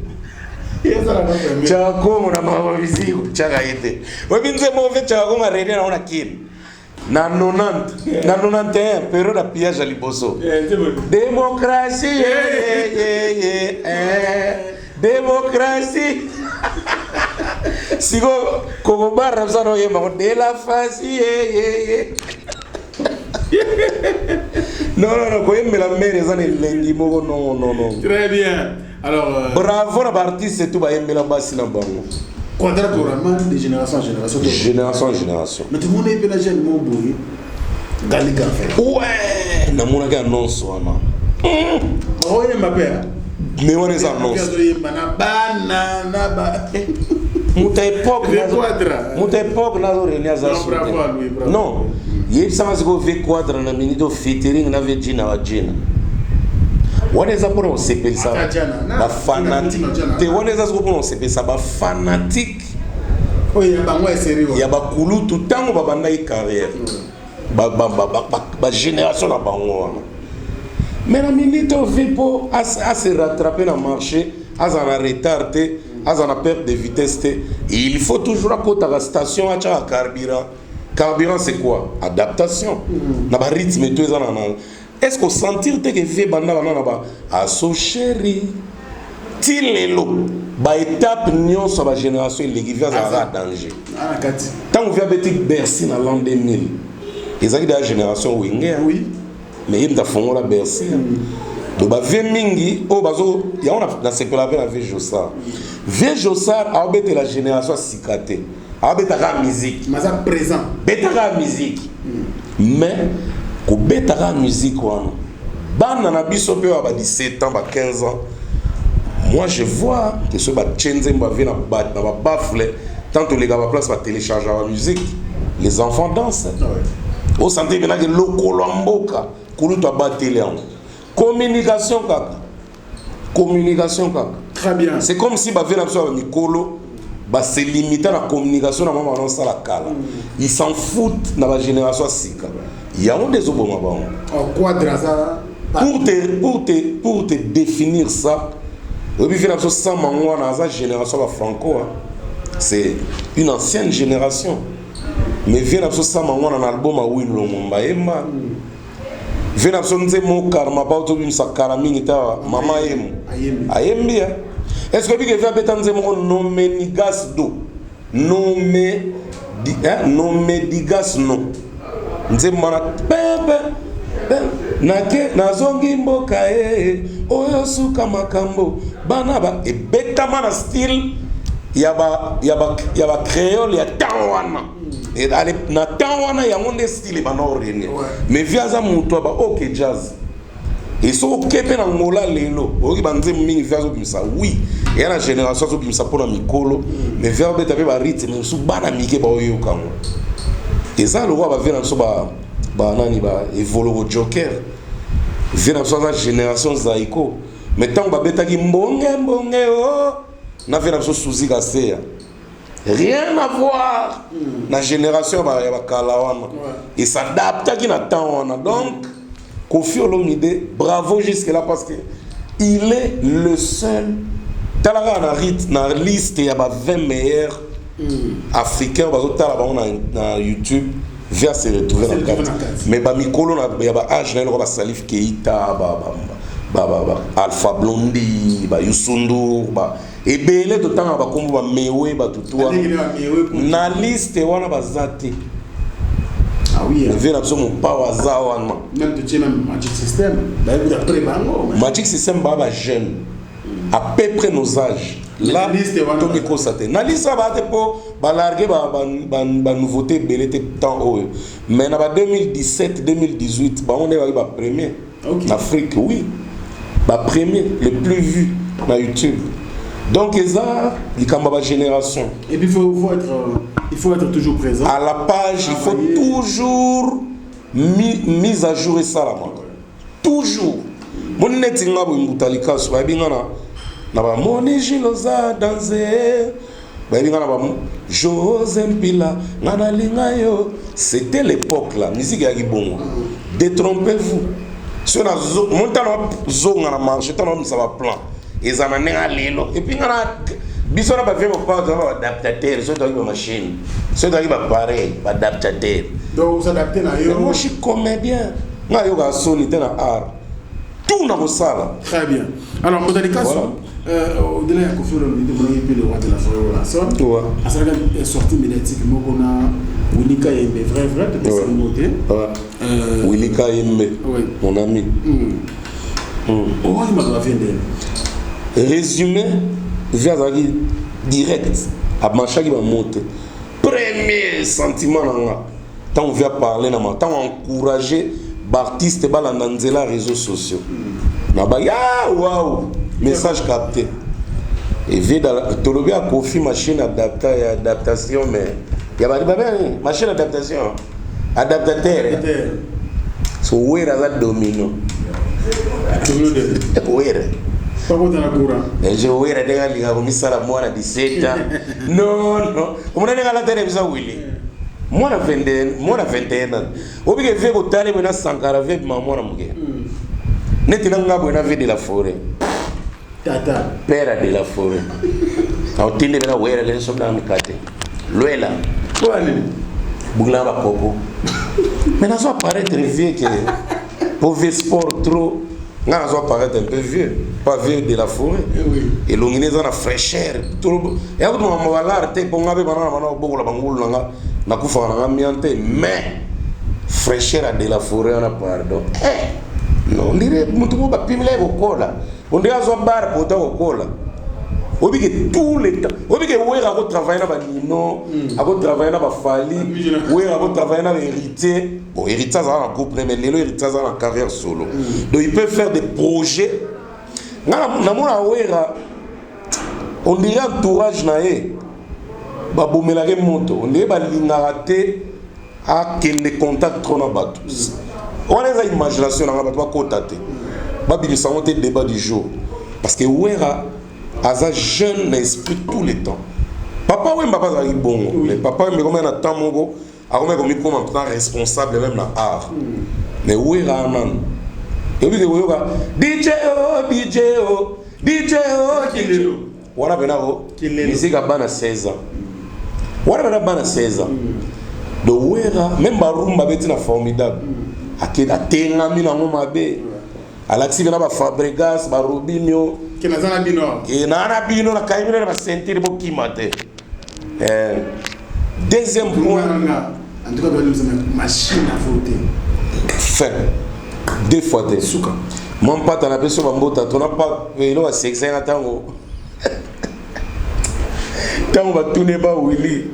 Chako mona mama bizigo chaka ite. Wabinze move chako marene na una kin. Na 90, na 91, période à piège à Liboso. Démocratie, démocratie. Si vous Kogobar, de la face, non, quand même la mère est non. Très bien. Alors. Bravo, la partie, c'est tout, la basse, la banque. Quadratoralement de génération en génération. Génération en génération. Mais tout le monde est bien jeune, mon boy. Galiga fait. Ouais, na mona ga annonce wana. Oh, il m'a peur. Mais on les annonce. Muta époque na zo renia za. Non. Il sama ziko ve quadra na minito featuring na vegina wa jina. Waneza pour on s'appelle ça ba fanatique. Te waneza ziko pour on s'appelle ça ba fanatique. Oui, ba moi sérieux. Ya ba kulu tout temps ba banda carrière. Ba génération na bango wana. Mais la minute vipo à se rattraper dans le marché, à en retardé, à en perte de vitesse. Il faut toujours à la station à carburant. Carburant c'est quoi? Adaptation. Na ba rythme tout ça nan. Est-ce qu'on sentir que vie banda bana ba aso chéri tilelo ba étape nyon sur la génération les qui vient à danger. Tant on vient petit Bercy dans l'an 2000. Ils ont la génération Winger. Oui. Mais il y a la Bercy. Donc ba vie mingi o bazo ya on a dans ce que la vie Jossard. Vie Jossard a obété la génération Sikaté. A obété la musique. Mais ça présent. Bêta la musique. Mais ko bêta la musique wana. Bana na biso pe ba 17 ans, ba 15 ans. Moi je vois que ce ba Chenze mba vient na ba bafle tant que les gars va place va télécharger la musique. Les enfants dansent. Au santé bien que lokolamboka kulu to batele en. Communication kaka. Communication kaka. Très bien. C'est comme si ba vient sur Mikolo ba se limiter à la communication na maman dans la kala. Ils s'en foutent dans la génération sika. Il y a un des oboma ba. En quadra ça pour te définir ça. Obi vient sur ça mangwa na sa génération ba franco. C'est une ancienne génération. Mais vient sur ça mangwa na album a Will Lomomba Emma. Vient sur nze mo karma ba to bin sakara mingi ta mama emu. Ayembia. Est-ce que bique vient betanze mo nommé nigas do. Nommé digas no. Nze mana pepe nake nazongi mboka oyo suka makambo bana ba ebeta mana style yaba créole ya tawana et ale na tawana ya monde style bana orene mais via za muto ba OK jazz et so kepe na ngola lelo oki banze mingi via zo bimsa oui et la génération zo bimsa pona mikolo mais via beta be ba rythme so bana mike ba oyo kango et ça le roi va venir so ba nani ba évoluer au joker vient dans la génération zaiko mais tant ba beta ki mbonge oh na vient dans souzi kasea rien à voir la génération ba kalawana et s'adapte qui na temps donc Kofi Olomide bravo jusque là parce que il est le seul talaga na rythme na liste ya ba 20 meilleurs africains na YouTube vers se retrouver dans le cadre. Mais ba mikolo na ba âge na ba Salif Keita ba Alpha Blondy ba Youssou ba ebele to tanga ba kombo ba mewe ba tutua na liste wana bazate. Ah oui. Le vient absolument pas wazawa wana. Même tu même Magic System, ba il a très bango. Magic System ba jeune à peu près nos âges. Là, Tommy Kosate. Na lista ba te po ba larguer ba nouveauté belé te temps haut. Mais na ba 2017 2018 ba on est ba premier. En Afrique, oui. Ba premier le plus vu na YouTube. Donc ça, il y a une génération. Et puis il faut être toujours présent. À la page, il faut toujours mise à jour et salamaka toujours moni neti ngabo imbutalika so babingana na ba moni jiloza danser babingana ba José Mpila ngana linga yo. C'était l'époque là musique ya kibongo. Détrompez-vous sur la montana zonga na marché tano ça va plan ezana nenga lelo et puis ngana biso na ba vemo pas dans adaptateur so dans machine so dans ba pareil ba adaptateur donc vous adaptez na yo. Moi je suis comédien nga yo ga soni tena art tout na sala. Très bien. Alors dans les cas au-delà de conférence de le roi de la forêt à ça est sorti médiatique mokona Willy Kayembe vrai de personne moté Willy Kayembe mon ami on va me vendre résumé via direct à marcher qui va monter premier sentiment nanga tant on vient parler na tant encourager l'artiste ba la nanzela réseaux sociaux na ba ya waouh message capté et vient dans tolobi a confié machine adaptation mais il y a pas machine adaptation adaptateur so wera za domino wera pas contre la courant et je wera de gali ga misala mwana 17 ans non on a la télévision Willy mwana 21 ans obike fait ko tale bena Sankara ve maman na muke netina ngabo na vie de la forêt tata père de la forêt au tinde bena wera le so na mikate loela quoi allez bugla ba popo mais na so apparaître vieux que pour faire sport trop na so apparaître un peu vieux pas vieux de la forêt et l'ongineza na fraîcheur trop et au moment wala te bonga be bana bana bokola bangulu na kufa na miante mais fraîcheur de la forêt on a pardon non dire mutu ba pimile ko kola on dit azo bar pour ta ko kola obi que tout le temps obi que wera ko travailler na ba nino a ko travailler na ba fali wera ko travailler na héritier bon héritier ça en couple mais lelo héritier ça en carrière solo donc il peut faire des projets na mona wera on dirait entourage na e ba bomela ke moto on dirait ba lingaraté a quel contact trop na bato on a une imagination na bato ba kotate ba bimisa on te débat du jour parce que wera aza jeune esprit tout le temps papa ouais papa za bon mais papa me comme na temps mongo a comme comme un responsable même na art mais wera nan et puis wera DJ Kilelo wana benako musique a bana 16 ans wana bana 16 ans de wera même barumba betina formidable akela tenga mina ngoma be alaxi bena ba Fabregas ba Rubinho que nazana bino na kaimira na sentir bo kimate deuxième point en tout cas une machine à voter fin deux fois de suka mon pata na peso bambota tona pas velo a sexe na tango tango ba tune ba Willy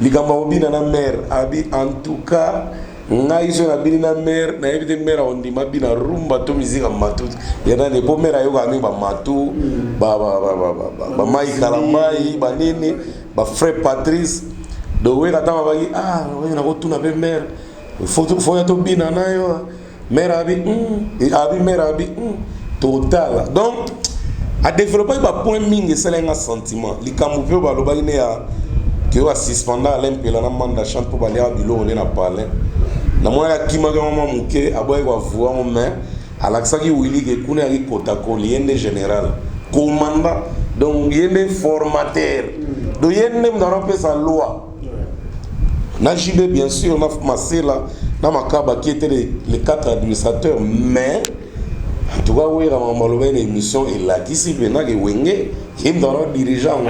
ligamba obina na mère abi en tout cas ngai so na bini na mère na éviter mère on dit ma bina rumba to musique matu ya na ne po mère yo ga mi ba matu ba mai kalamai ba nini ba frère Patrice do we ka tama ba we na ko tuna be mère faut ya to bina na yo mère abi mère abi total donc a développer ba point mingi selenga sentiment likambu pe ba lo ba ne ya que va suspendre l'impela na manda chante pour balia bilo on na parler na mwana kimaga mama muke aboye kwa voix mon main alaxaki Willy ke kuna ki kota ko liende général commandant donc yende formateur do yende mdaro pesa loi na jibe bien sûr na masela na makaba qui était les quatre administrateurs mais en tout cas oui la maloba une émission et là qui si bena ke wenge him dans dirigeant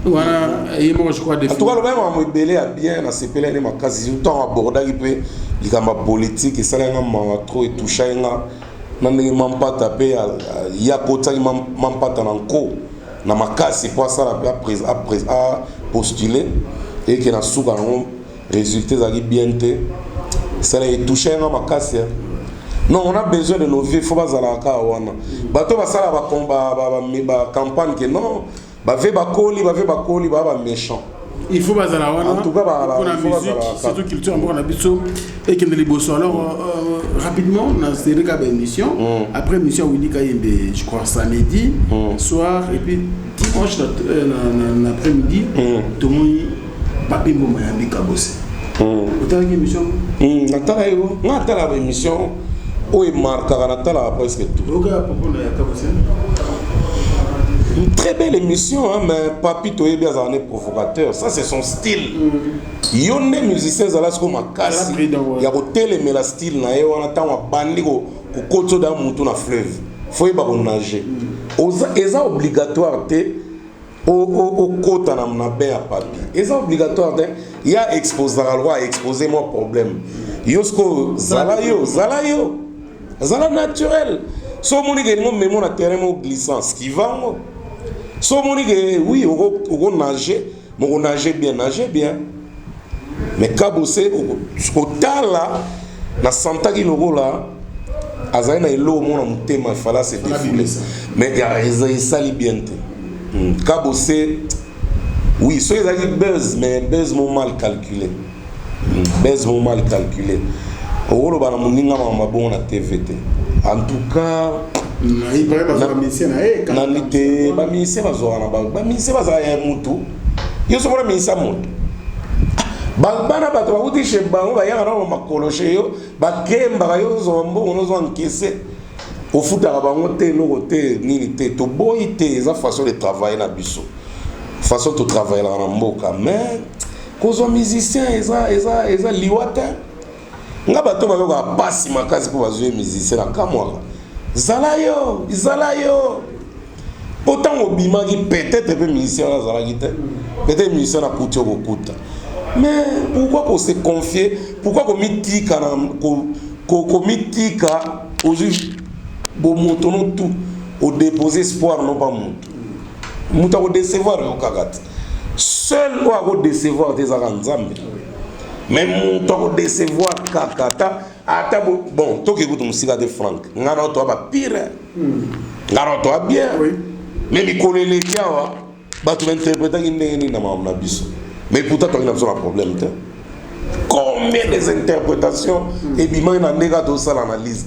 voilà et moi je crois en tout cas le même a belé a bien na sepela ne makasi tout aborder qui peut likamba politique et ça nga mama trop et toucher nga na ndenge mampata pe ya kota mampata na nko na makasi pour ça après postuler et que na suka no résultats za bien te ça les toucher nga makasi non on a besoin de nos vieux faut pas ala ka wana bato ba sala ba combat ba campagne que non ba ve ba koli ba méchant il faut bazala wana. En tout cas, pour la musique, surtout culture en Bonabiso et qui est les beaux. Alors rapidement, on a série comme émission. Après émission, Willy Kayembe, je crois samedi soir et puis dimanche l'après-midi, tout le monde papi Mboma Yambi Kabose. Autant émission. Natala émission. Oui, marque Natala presque tout. Ok, à propos de Kabose. Une très belle émission, hein, mais Papi Toyebi a un provocateur. Ça, c'est son style. Il y a des musiciens qui sont makasi. Il y a des la style. Il y a des bandi qui sont dans le fleuve. Il faut nager. C'est obligatoire. Au côté de la bain à Papi. C'est obligatoire. Il y a exposé la loi, exposer mon problème. Il y a Zalayo. Zala naturel. Si on a un terrain glissant, ce qui va. Si on dit que oui, on nager, mais on nager bien. Mais Kabose, au tala, na santa qui logo là, azaina ilo mon mutema, il fallait se défouler. Mais il y a ça bien. Kabose, oui, so ils ont buzz, mais buzz mon mal calculé. Au lo bana muninga mama bon na TVT. En tout cas. Il paraît que la mission est quand même. La mission est mutu. Yo so la mission mutu. Bana bato ba uti shemba ba yanga na makoloche yo ba kemba yo zombo onozo encaisser. Au futa ba ngote no côté nini te to boy te eza façon de travailler na biso. Façon de travailler na mboka mais kozo musicien eza liwata. Nga bato ba ko pasi makasi ko bazwe musicien na kamwa. Zalayo. Autant au bima qui peut-être un musicien à Zalagite, peut-être musicien à Kouti au Kouta. Mais pourquoi qu'on se confier, pourquoi qu'on mitika aux juges, bon monton tout, au déposer espoir non pas monton au décevoir au kagat. Seul ou à décevoir des aranzambe. Mais monton au décevoir kakata. Bon, toi qui écoutes musique de Franck, ngano toi ba pire. Ngano toi bien. Mais mi connaît les tiawa, ba tu interpréter ni na mamna biso. Mais pourtant toi il y a un problème. Combien des interprétations et bima na nega to ça l'analyse.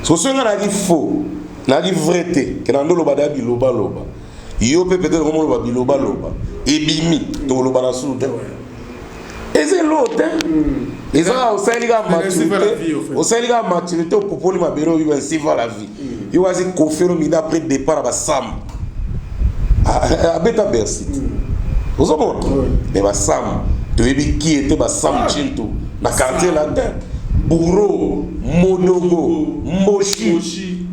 So ce ngana qui faux, na qui vérité, que na ndolo ba da biloba loba. Yo peut-être comme loba biloba loba. Et bimi to loba na soude. Et c'est l'autre. Et ça, au sein de la maturité, au propos de ma bureau, il va ainsi voir la vie. Il va ainsi confirmer après le départ à Sam. À Beta Bercy. Vous savez, mais Sam, tu sais qui était Sam Chinto, dans le quartier là-dedans. Bourreau, Monogo, Moshi,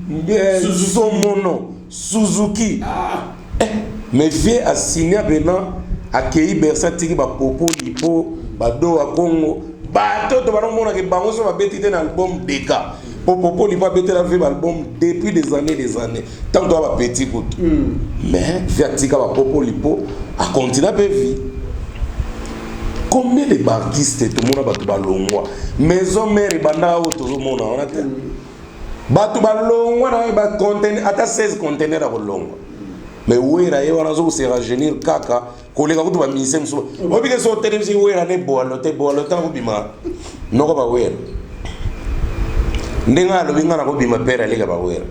Somono, Suzuki. Mais viens à signer maintenant, accueillir Bercy, qui va popo, lipo. Bado a Congo, bato to bano mona ke bango so ba beti ten album Deka. Popo li pas beti la vie album depuis des années. Tant to ba petit coup. Mais Viatika ba popo lipo a continué à vivre. Combien de artistes tout le monde ba to ba longwa. Maison mère banda o to mona on a te. Ba to ba longwa na ba conteneur ata 16 conteneurs a longwa. Mais où est là, on a besoin de se rajeunir, kaka, collègue, on doit miser. On peut dire que télévision où est là, n'est pas le temps où bima. Non, pas où est. N'enga le binga na ko bima père ali ka ba où est.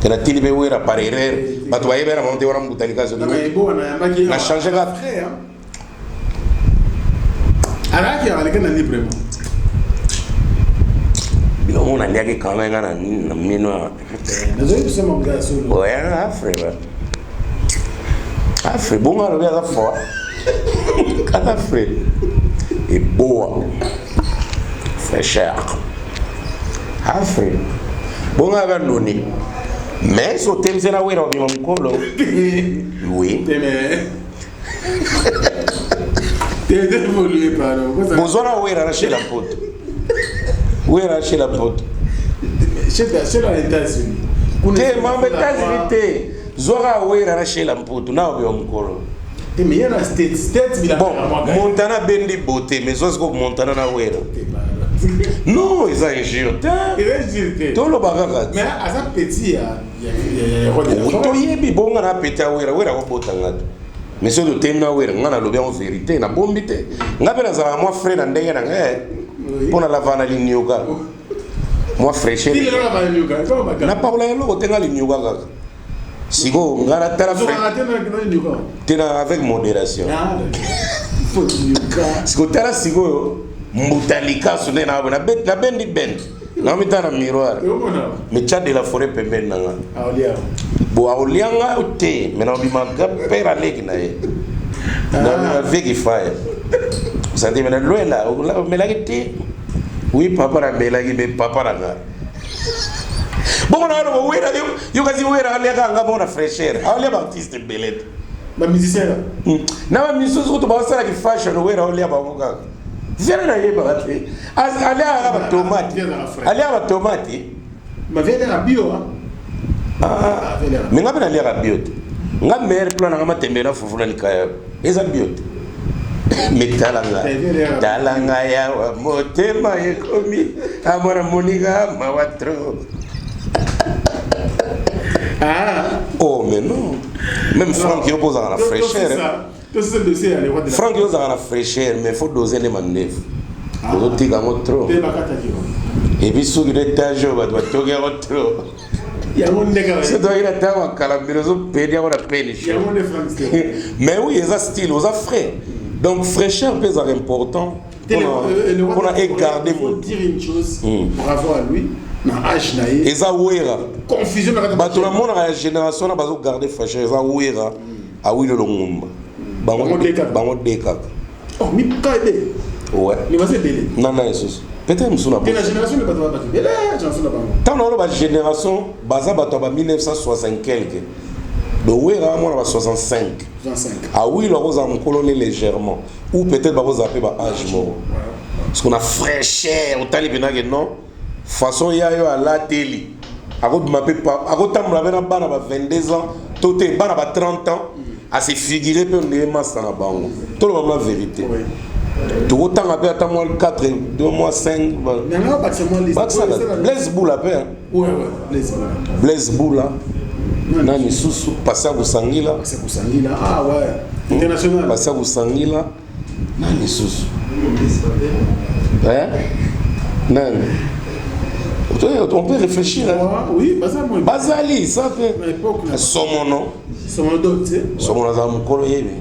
Que la télé où est là par erreur, ba to ba yeba na monter wana mutalika zo. Mais bon, on a changé la frère. Alors qu'il y a quelqu'un qui librement. Bilo on a lié quand même na mino. Désolé pour ça mon gars solo. Ouais, frère. Afri, bon alors bien la foi. Quand Afri est beau, c'est cher. Afri, bon alors noni. Mais ce thème c'est la ouïe dans mon colo. Oui. T'es évolué pardon. Besoin la ouïe là chez la pote. Où est chez la pote? Chez les États-Unis. T'es membre des États-Unis. Zora ouera chez la mputu na obi omkolo. Mais il y a la state bila. Bon, Montana bendi beauté, mais zosko Montana na ouera. Non, ils ont injure. Tout le bagage. Mais à ça petit il y a Oto yebi bonga na petit ouera, ouera ko botanga. mais ce que tu as en vérité, na bombité. Nga pe nazala moi frère na ndenge na nga pour na lavana linyoga. Moi fraîcheur. Na parole ya loko tenga linyoga kaka. Sigo ngara tala frère. Tena avec modération. Sigo tala sigo mutalika sune na bendi bend. Na mitana miroir. Mais tcha de la forêt pembeni nanga. Bo aolianga uté, mais na bimanga pera leki na ye. Na veki fire. Sante mena loela, me la giti. Oui papa na bela gi be papa na nga. Bon na no wera yo kazi wera ale ka nga bona fraîcheur. Ale ba artiste belete. Ba musicien. Na ba musicien ko to ba sala ki fashion wera ole ba ngoka. Viens na ye ba te. Ale a tomate. Ale a tomate. Ma vele na bio hein. Ah, mais nga bena lera biote. Nga meilleur plan nga matembela fufula likaya. Eza biote. Talanga ya motema yekomi amora moniga mawatro. Ah. Oh mais non. Même Franck il pose à la fraîcheur. Franck il pose à la fraîcheur mais faut doser les manœuvres. Faut tirer trop. Et puis sous le étage on va toquer trop. C'est toi qui as un calabreso pédia ou la péniche. Mais oui, ils ont style, ils ont frais. Donc fraîcheur peut être important pour garder. Il faut dire une chose par rapport à lui. Ils ont ouéra. Confusion. Tout le monde a la génération a garder fraîcheur. Ils ont ouéra. Ah oui le longomba. Bango déca. Oh mais quand est-ce? Ouais. Mais vas-y délai. Non non Jesus. Peut-être nous sommes la génération ne va pas battre. Tant dans la génération, basa bato ba 1960 quelque. Donc oui, vraiment on 65. 65. Ah oui, le rose a colonné légèrement ou peut-être ba rose appelé ba âge mort. Parce qu'on a fraîcheur, autant les benage non. Façon ya yo à la télé. A ko m'appelle pas, a ko tam la bena bana ba 22 ans, toté bana ba 30 ans à se figurer peu de masse na bango. Tout le monde la vérité. Oui. Tout autant après attends moi 4 2 mois 5 Blaise Boula père. Ouais Blaise Boula. Nani susu passa kusangila. Ah ouais. International. Passa kusangila. Nani susu. Hein? Nani. On peut réfléchir. Oui, Bazali. Bazali, ça fait. Somono. Somono d'autres. Somono za mukolo yebe.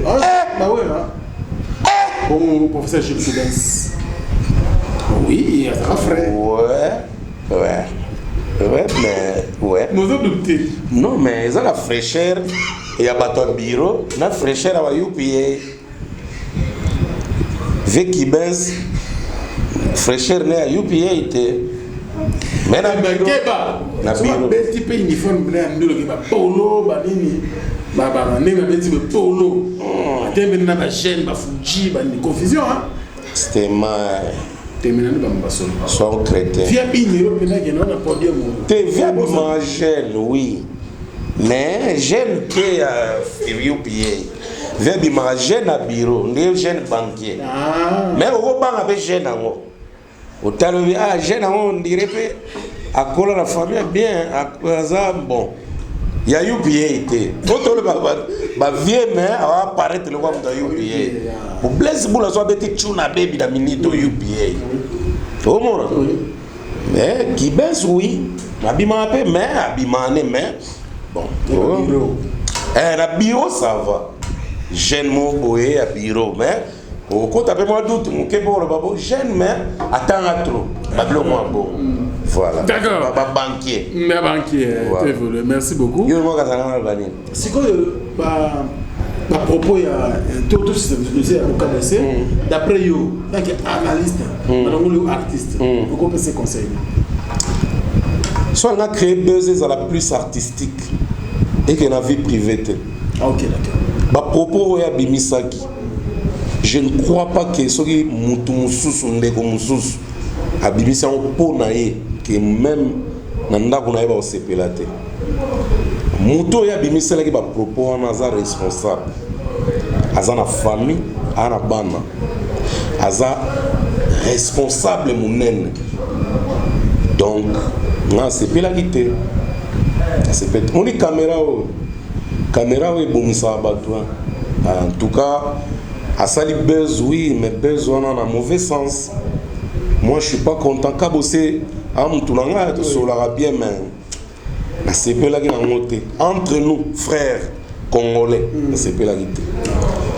Ah. Bah ouais. Bon, professeur Gilles Soudens. Oui, ça frère. Ouais, mais ouais. Nous avons douté. Non, mais ça la fraîcheur et y a pas ton bureau, la fraîcheur à UPA. Veki Benz, fraîcheur né à UPA était. Mais na bureau. Na bureau. Petit peu uniforme blanc, nous le polo, banini. Baba, ne me petit peu polo. T'es na ba gêne, ba Fuji, ba ni confusion hein. C'était mal. Terminant ba mbaso. Soit crétin. Via binero pena que non na podium. T'es via manger oui. Mais jeune qui a UPA. Via bi manger na bureau, les jeunes banquiers. Ah. Mais au banc avec jeune ngo. Au talobi ah jeune on dirait à coller la famille bien à bon. Il y a UPA. Quand on va vieux mais va apparaître le comme dans UPA. Pour Blaise Boula soit bête tuna baby da minito UPA. Au moins. Mais qui baisse oui. Abima peu mais abimane mais bon. La bureau ça va. Jeune mot boé à bureau mais au compte après moi doute mon kebo le babo jeune mais attends à trop. Bablo moi bon. Voilà. D'accord. Banquier. Mais banquier. Voilà. Merci beaucoup. C'est quoi à propos il y a tout ce au KDC d'après yo tant qu'analyste ou artiste pourquoi peut se conseiller soit on a créé buzz à la plus artistique et que la vie privée. OK d'accord. À propos ya bimisaki je ne crois pas que ce qui mutu mususu ndeko mususu abimisa po na ye que même nanda kuna yeba osepela te mutu ya bimisa ki ba propos wana za responsable aza na famille ana bana aza responsable munene donc na sepela ki te sepela on ni caméra caméra oui bon ça bateau en tout cas à sali buzz oui mais buzz on en a mauvais sens. Moi je suis pas content ka bosser à mutulanga to solara bien mais c'est peu là qui n'a monté entre nous frères congolais c'est peu là qui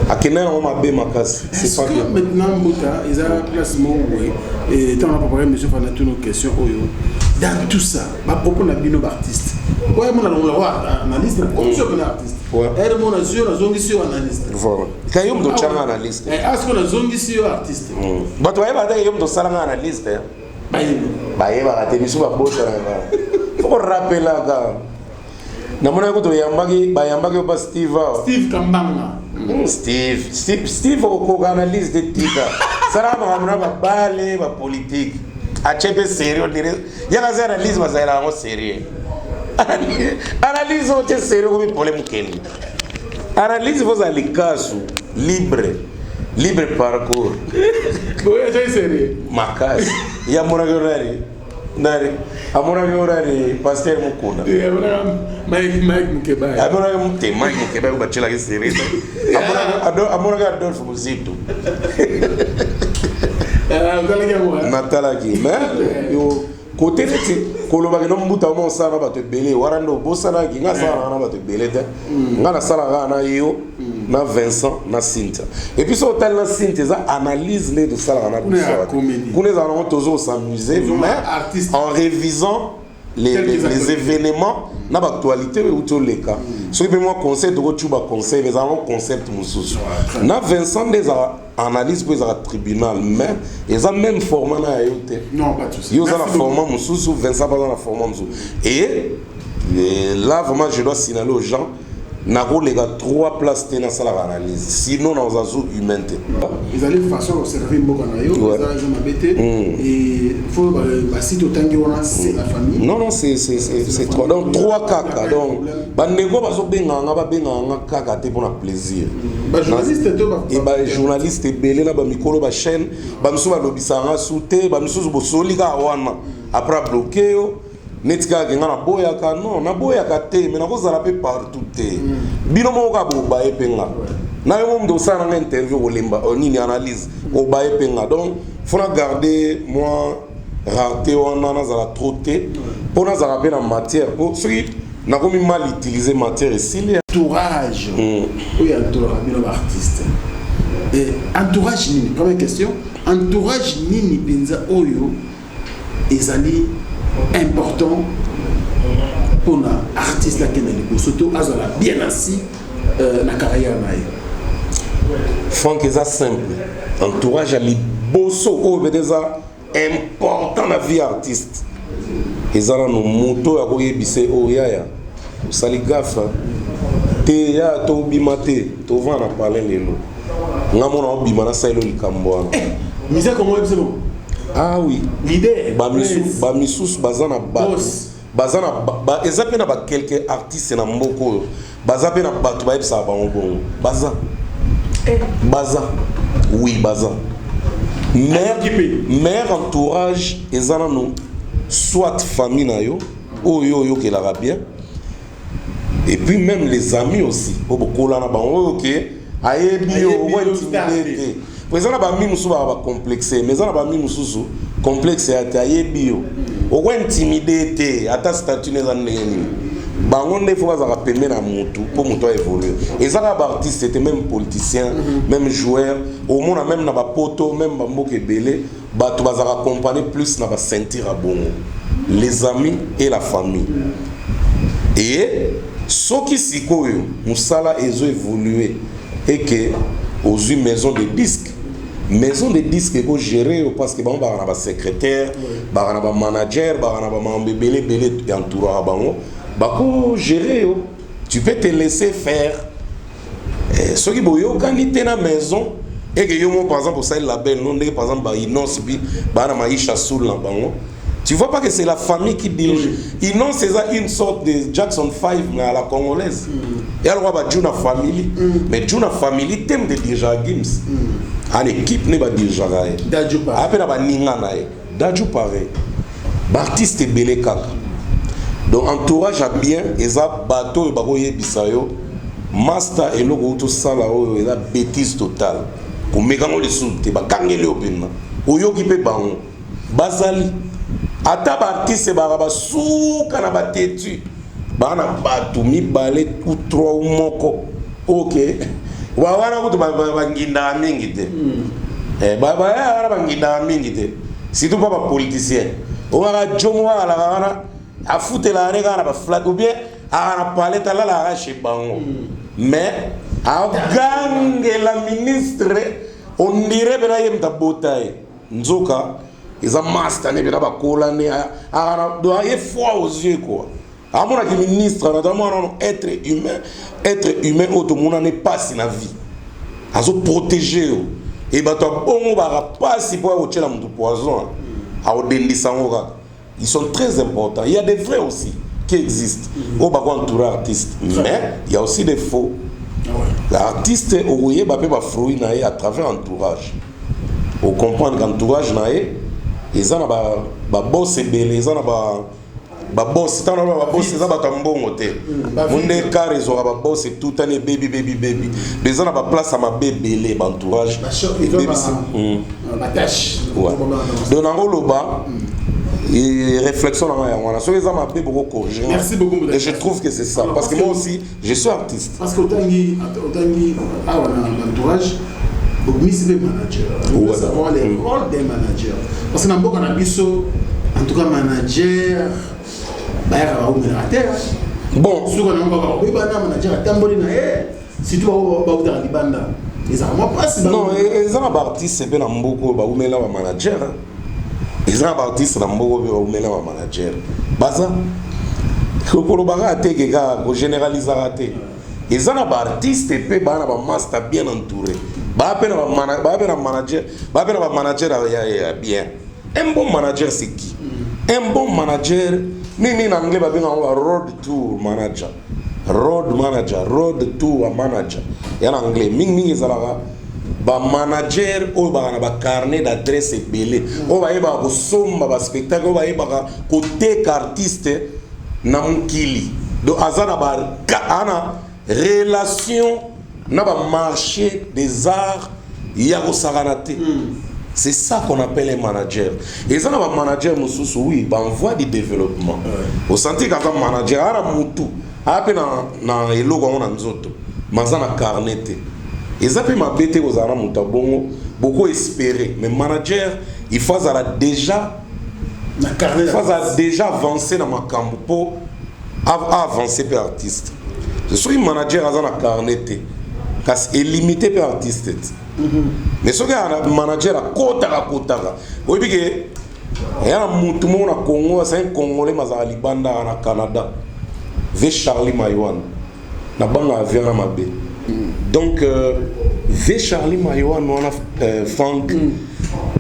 à Kenya on m'a bien makasi c'est pas bien maintenant Mbouta ils ont placement oui et tant on a préparé monsieur Fanatou nos questions dans tout ça ma propos na bino artiste ouais mon analyste comme ça un artiste et mon azio na zongi sur analyste voilà quand yom do changa analyste est-ce que na zongi sur artiste but ouais ba yom do sala analyste baye ba te biso ba bosa na faut rappeler là na mona ko to yambaki ba yambaki ba Steve Kambanga Steve ko analyse de tika sara ba mona ba bale ba politique a chepe sérieux dire ya ka analyse ba zaira ngo sérieux analyse o te sérieux comme problème keni analyse vos alikasu libre parcours ouais c'est sérieux makas ya mona gorari nari amona gorari pasteur mukunda Mike Mukeba amona mute Mike Mukeba ba chela ke sérieux amona ga Adolphe Muzito natala ki mais yo côté neti koloba ke no mbuta mo sala ba te belé warando bosala ki nga sala na ba te belé te nga na sala na yo na Vincent na Cynthia et puis so tel na Cynthia ça analyse les de sala na connais ça on toujours s'amuser mais en révisant les événements na actualité ou tout les cas so que moi concept de tuba concept mais un concept mususu na Vincent des analyse pour les tribunal mais ils ont même format na yote non pas tout ça ils ont la format mususu Vincent pas dans la format mususu et là vraiment je dois signaler aux gens Nako les gars 3 places dans salle analyse sinon dans un zoo humain ils allaient de façon observer Mbokanayo ils ont embêté et faut site autant que c'est la famille non c'est 3 donc 3 caca donc bandeko baso benganga ba benganga caca te pour plaisir ba journaliste to ba et ba journaliste belé na ba mikolo ba chaîne ba mso ba lobisanga souté ba mso bo solika wana après bloquer netika ke ngana boya ka non na boya ka te mais na ko zala pe partout te bino mo ka bo ba epenga na yo ndo sana na interview o lemba nini analyse o ba epenga donc faut garder moi raté wana na zala trop te pour na zala pe na matière pour ceux na ko mi mal utiliser matière ici entourage oui entourage bino artiste et entourage nini première question entourage nini penza oyo ezali important pour un artiste qui est surtout bien assis la carrière. Franck, c'est simple. Entourage à l'Ibosso, c'est important dans la vie artiste. Ils ont nos motos à Goyebissé, oh ya. Vous savez, gaffe. Te ya, to bimate, to va en parler les lots. Namona bimana saïlo likamboa. Mais c'est comment c'est bon? Ah oui, l'idée bamisous bazana bazana ezapé na ba quelques artistes na mboko bazapé na bato ba ebisa ba mbongo baza oui baza mère entourage ezana no soit famille na yo yo ke la bien et puis même les amis aussi bokola na ba OK ayebi yo intimidé mais ça n'a pas mis musu ba complexé mais ça n'a pas mis musu complexe ya taye bio o ko intimider te ata statut ne zan ngeni bango ne faut pas rappeler na mutu pour mutu évoluer et ça ba artiste c'était même politicien même joueur au monde même na ba poto même ba mboke belé ba to bazara accompagner plus na ba sentir à bongo les amis et la famille et ce qui sikoyo musala ezo évoluer et que aux une maison de disques que gérer parce que bon ba na ba secrétaire ba na ba manager ba na ba mambe belé entourage bango ba ko gérer tu peux te laisser faire ce qui boyo qualité na maison et que yo par exemple ça label non par exemple ba Inos bi ba na maisha soul na bango tu vois pas que c'est la famille qui dirige Inos c'est ça une sorte de Jackson 5 mais à la congolaise et alors ba Juna family mais Juna family thème de déjà Gims en équipe ne va dire jarae Dadju pareil après ba ninga nae Dadju pareil artiste belé kaka donc entourage à bien eza bateau ba koyebisa yo master eloko to sala oyo eza bêtise totale ko mekango les soute ba kangeli opena oyoki pe bango bazali ata ba artiste ba suka na ba tetu bana batu mibale ou 3 ou moko OK wa wana kutu ba nginda mingi te ba ya ba nginda mingi te surtout pas ba politicien on va jomo ala wana afute la rega na ba flag ou bien a paleta la la chez bango mais a gangue la ministre on dirait bena yemta botaye nzoka isa master ne bena ba kolane a doit y foi aux yeux quoi à mon avis ministre notamment être humain automona n'est pas si la vie à se protéger et ba to bongo ba pas si pour au tchela mutu poison a odendisa ngoka ils sont très importants. Il y a des vrais aussi qui existent au bas entouré artiste, mais il y a aussi des faux. L'artiste ouye ba pe ba fruit naé à travers entourage. Au comprendre qu'entourage naé ils en a ba boss belé, ils en a ba boss tant ba boss ils en ba tambongo te. Monde car ils ont ba boss tout année baby les en a ba place à ma bébé ba entourage. Ba tâche. Donc en gros bas et réflexion dans la so les gens m'appellent beaucoup corriger. Merci beaucoup. Et je trouve que c'est ça parce que moi aussi je suis artiste. Parce que autangi entourage Miss le manager. On veut savoir les rôles des managers. Parce que dans beaucoup d'habisso, en tout cas manager, bah il y a un modérateur. Bon. Si on a un manager, tamboli na si tu vas au Banda, ils ont moi pas. Non, ils ont un artiste c'est bien en beaucoup bah où mais là un manager. Ils ont un artiste dans beaucoup où mais là un manager. Baza. Kokolo baga te que gars généraliser raté. Ils ont un artiste et puis bah un master bien entouré. Bah peine un manager bien. Un bon manager c'est qui? Un bon manager, ni en anglais bah bien on road tour manager. Road tour manager. Et en anglais, ming ezalaka ba manager o ba na ba carnet d'adresse belé. O ba yeba ko somba ba spectacle o ba yeba ko te artiste na mukili. Do azana ba ana relation na ba marché des arts ya ko saranate. C'est ça qu'on appelle un manager. Et ça, un manager, oui, bah, on voit du développement. Au senti qu'un manager, il y a mutu, il y a un logo, il y a un autre, mais il y a un carnet. Et ça peut m'appeler aux armes, beaucoup espérer. Mais manager, il faut déjà avancer dans ma camp pour avancer par artiste. Je suis un manager à un carnet, parce qu'il est limité par artiste. Mais ce gars a un manager à Kotara. Oui, parce que il y a un monde au Congo, c'est un Congolais mais à Libanda au Canada. V Charlie Maïwan. Na banga vient à Mabé. Donc V Charlie Maïwan on a funk.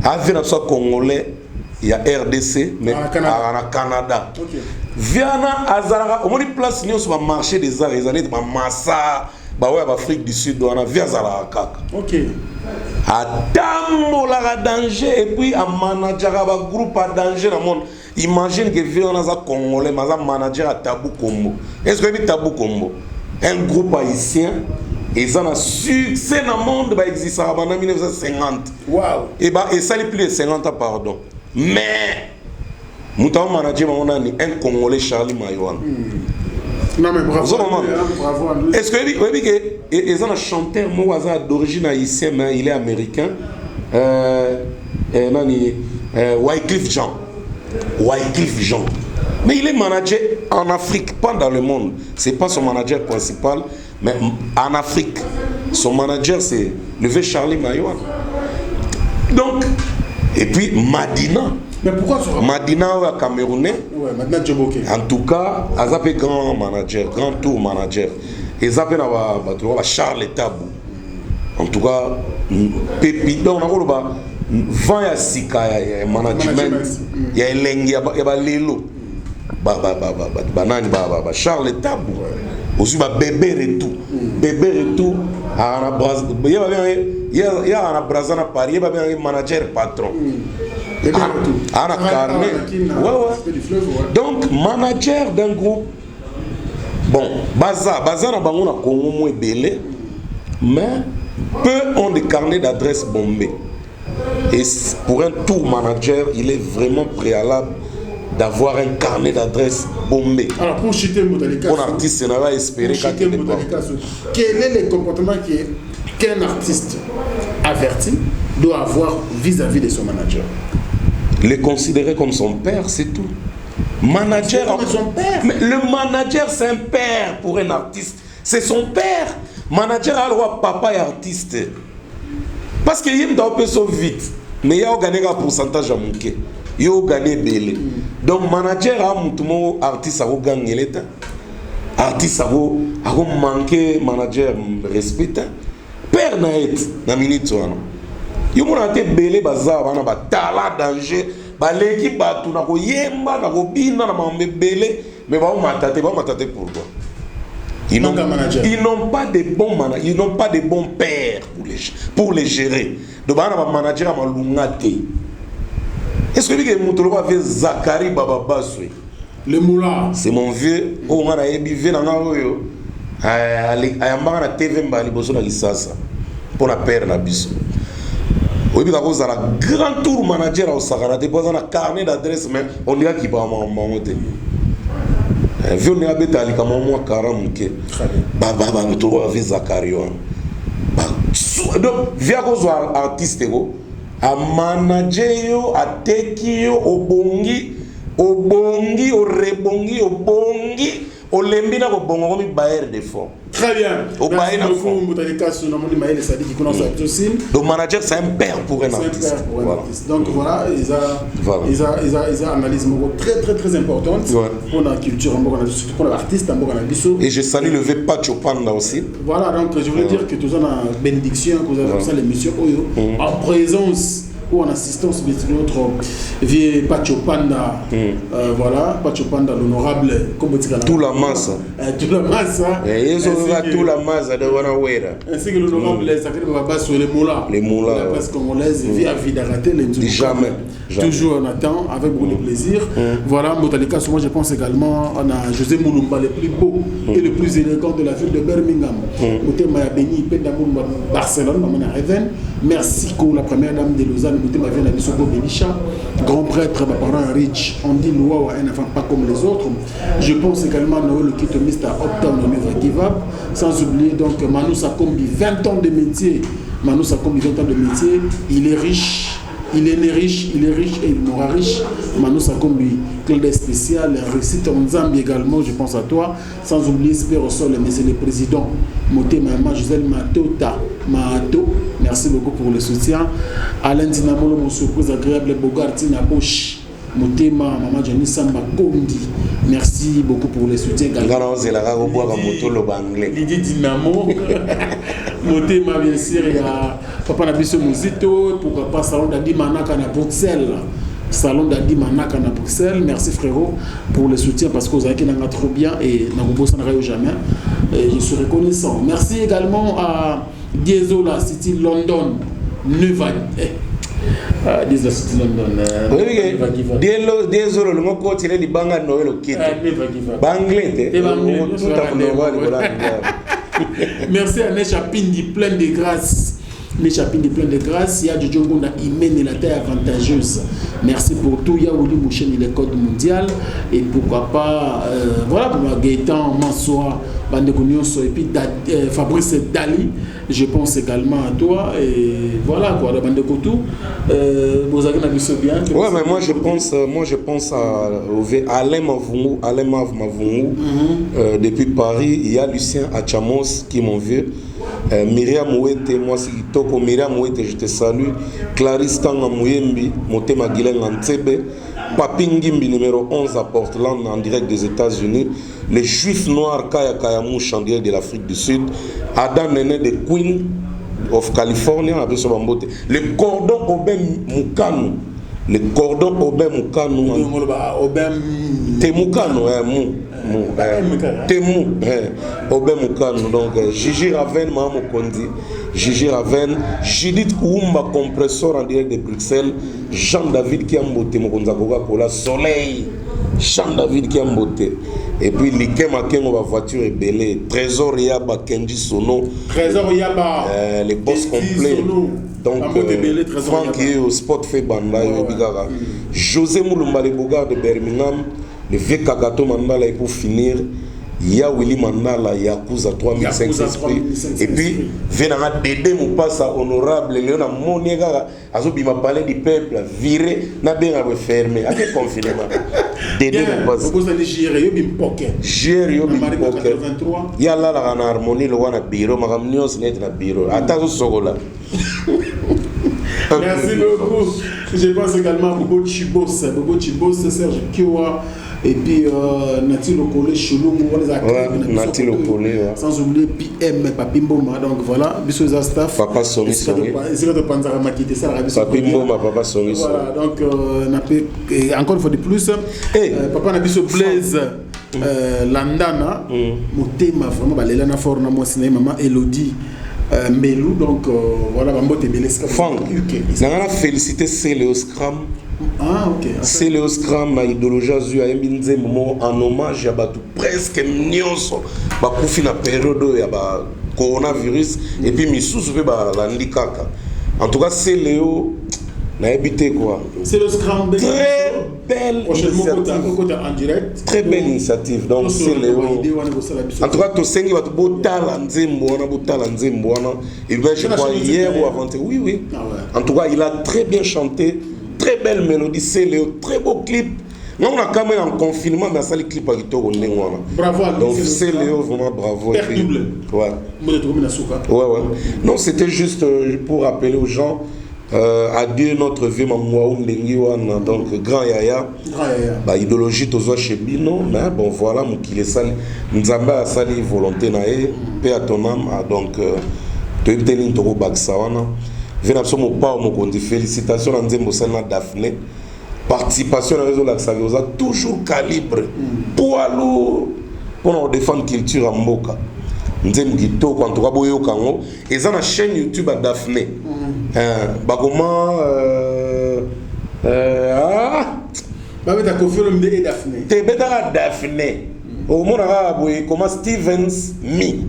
Avec un Congolais, il y a RDC mais à Canada. Viana Azara, au moins place nous sur le marché des arts, les années de Massa. Bah ouais, Afrique du Sud, on a vu à kaka. Ok. Attends, la danger et puis un manager un groupe à danger dans le monde. Imagine que viens dans un Congolais, mais un manager à Tabou Combo. Est-ce que vous Tabou Combo? Un groupe haïtien et ça a succès dans le monde bah existe en 1950. Wow. Et bah et ça les plus de 50 ans pardon. Mais mon manager on a un Congolais Charlie Maïwan. Non mais bravo. Est-ce que oui que ils ont un chanteur moi d'origine haïtienne mais il est américain. Wyclef Jean. Mais il est manager en Afrique, pas dans le monde. C'est pas son manager principal, mais en Afrique. Son manager c'est le vieux Charlie Maïwan. Donc et puis Madina. Mais pourquoi ça? Madina Camerounais. Ouais, maintenant Djoboké. En tout cas, Azapé grand manager, grand tour manager. Et Azapé na Charles Tabou. En tout cas, Pépi, donc on a vent ya sika ya management, ya elengi ya ba lelo. Banani ba Charles Tabou. Aussi ba bébé retour. À na Brazana Paris, il y a un manager patron. Donc, manager d'un groupe, Bon, Baza na bango na Congo mo ebele, mais peu ont des carnets d'adresse bombés. Et pour un tour manager, il est vraiment préalable d'avoir un carnet d'adresse bombé. Alors pour chuter Moudalika, un artiste n'a pas espéré quel est le comportement qu'un artiste averti doit avoir vis-à-vis de son manager? Le considérer comme son père, c'est tout. Manager, comme son père. Mais le manager, c'est un père pour un artiste. C'est son père. Manager a le droit papa et artiste. Parce qu'il y a un peu so vite. Mais il y a gagné un pourcentage à manquer. Il y a gagné belé. Donc manager a un artiste a gagné l'état. Artiste a manqué manager respect. Père n'a été na minute wana. Yo mona te belé bazar bana ba tala danger. Ba l'équipe ba tout na ko yemba na ko bina na mambe belé mais ba matate pourquoi? Ils n'ont pas de bons managers, ils n'ont pas de bons pères pour les gérer. Donc ba na manager ma lungate. Est-ce que vous avez vu Zachary Baba Baswe? Le moulin. C'est mon vieux. Oh, on a ébivé dans l'eau. Ayamba na TV mbali boso na lisasa. Pour la père na biso. Oui, puis à la grand tour manager au Sahara, déposant un carnet d'adresse, mais on dirait qu'il va monter. Vieux n'est pas bête à l'icamon moi 40 ke. Baba nous trouve avec Zachary. Donc via cause artiste go. A manager a teki obongi obongi obongi olembina ko bongo komi baer de fond. Très bien. Merci beaucoup Moudalika sur Namoni Maël Sadi qui connaît ça aussi. Donc manager c'est un père pour un artiste. Voilà. Donc voilà, ils ont analyse très importante pour la culture surtout pour l'artiste en. Et je salue le vieux Pacho Panda aussi. Voilà, donc je voulais dire que tous en a bénédiction que vous avez comme ça l'émission en présence ou en assistance de notre vieux Pacho Panda, voilà, Pacho Panda l'honorable, comme tout la masse. Tout la masse. Et ils ont tout la masse de Wanawera. Ainsi que l'honorable Sacré Baba sur les moulins. Les moulins. La presse congolaise vit à vie d'arrêter les jamais. Toujours on attend avec beaucoup de plaisir. Voilà, Motalika, moi je pense également on a José Moulumba, le plus beau et le plus élégant de la ville de Birmingham. Moutema Béni, Pendamoulumba, Barcelone, Mamana Reven. Merci pour la première dame de Lausanne. Grand prêtre, parent riche, on dit loi un enfant pas comme les autres. Je pense également à Noël qui te mise à Uptown, Never Give Up. Sans oublier donc Manu Sakombi, 20 ans de métier. Manu Sakombi, 20 ans de métier. Il est riche, il est né riche, il est riche et il mourra riche. Manu Sakombi, Claude spécial, réussite en Zambie également, je pense à toi. Sans oublier Spero Sol, monsieur le président. Moté Mama, Gisèle Matota, Mato. Merci beaucoup pour le soutien. Alain Dinamolo, mon surprise agréable, Bogarti Nabosh, Motema, Maman Jenny Samba Kondi. Merci beaucoup pour le soutien. Lydie Dinamo, Motema, bien sûr, il y a Papa Nabiso Muzito, pourquoi pas Salon d'Adi Manaka à Bruxelles. Salon d'Adi Manaka à Bruxelles. Merci frérot pour le soutien parce que vous avez été trop bien et nous ne jamais. Et je suis reconnaissant. Merci également à Diesola City London, Neva. Diesola City London. Diesola, le mot continue de Banga Noël au Kit. Banglais, merci à Nesha Pindi, plein de grâce. Les chapitres plein de grâce, il y a du Djongo na Imen et la terre avantageuse. Merci pour tout. Il y a Oli Mouchen et le code mondial. Et pourquoi pas, voilà pour moi, Gaëtan, Mansoa, Bandekounioso et puis Fabrice Dali. Je pense également à toi. Et voilà quoi, la Bandekoutou. Vous avez vu bien. Ouais, mais moi je pense à Alain Mavungou. Depuis Paris, il y a Lucien Achamos qui est mon vieux. Myriam Ouete, moi c'est Kitoko, Myriam Ouete, je te salue. Clarisse Tanga Mouyembi, Motema Guilen Antebe, Papingimbi numéro 11 à Portland en direct des États-Unis. Les Juifs noirs Kaya Kayamouche en direct de l'Afrique du Sud. Adam Nene de Queen of California, le cordon Obem Moukano. Le cordon Obem Moukano. Temukano, Temu, Obem Moukano. Donc Gigi Raven, Maman Kondi. Gigi Raven, Judith Koumba, compresseur en direct de Bruxelles, Jean-David Kiambote, Mokonza Coca-Cola, Soleil, Jean-David Kiambote. Et puis Liké Makengo, ma voiture est belle, Trésor Yaba, Kenji Sono. Trésor Yaba. Les boss complets. Donc, Franck est au spot fait Banda, José Moulumba, les Bogards de Birmingham, le vieux Kakato Mandala, et pour finir, il y a Willy Mandala, Yakuza 3500 esprits. Et puis, Vénara Dédé Moupassa, honorable, Léona Moniega, Azobi m'a parlé du peuple, viré, n'a bien fermé. À quel confinement Dédé Moupassa. Vous allez gérer, Yobi Mpoké. Gérer, Yobi Mpoké. Il y a là la harmonie, le Wana Biro, Maramnios net na Biro. Attends, Sogola. Merci beaucoup. Je pense également à Bobo Chibos, Serge Kiwa. Et puis Nati Lokole, Choulou, Nati Lokole, sans oublier PM, Papimboma. Donc voilà, bisous à staff. Papa Songi Songi. Papimboma, Papa Songi Songi. Voilà, donc encore une fois de plus, Papa Nabiso Blaise, Landana, Motema, vraiment, Lelana Forna, moi, c'est maman Elodie. Melou, donc voilà, Bambote Beleska. Franck, on a félicité Céléo Scram. Ah, ok. C'est le Scrum, ma idéologie azur, en hommage à tout presque nyonso, ba kufi na période ya ba coronavirus et puis misous fait ba landikaka. En tout cas, c'est Léo n'a habité quoi. C'est le Scrum. Très belle initiative. Très belle initiative. Donc c'est Léo. En tout cas, to sengi ba to botala nzembo wana. Et ben je crois hier ou avant-hier. Oui. En tout cas, il a très bien chanté. Très belle mélodie, c'est le très beau clip. Nous on a quand même en confinement, mais ça les clips à Gito. Bravo à lui. Donc c'est Léo, vraiment bravo. Père double. Ouais. Ouais. Non, c'était juste pour rappeler aux gens, adieu notre vieux Mamouaou Ndengiwana, donc grand Yaya. Bah idéologie tozoa chez Bino, mais bon voilà, mon qu'il est sali. Nzamba a sali volonté nae, paix à ton âme, donc tu es tenu toro baksawana. Vénapson pas mon dit félicitations à Nzembo Sana Daphné. Participation à la réseau Laxaviosa, toujours calibre. Poids lourd pour nous défendre la culture en Moka. Nzem Gito, quand on a boyo Kango, et ça la chaîne YouTube à Daphné. Comment t'as confié le de Daphné. T'es bête à Daphné. Au monde arabe, comment Stevens Me.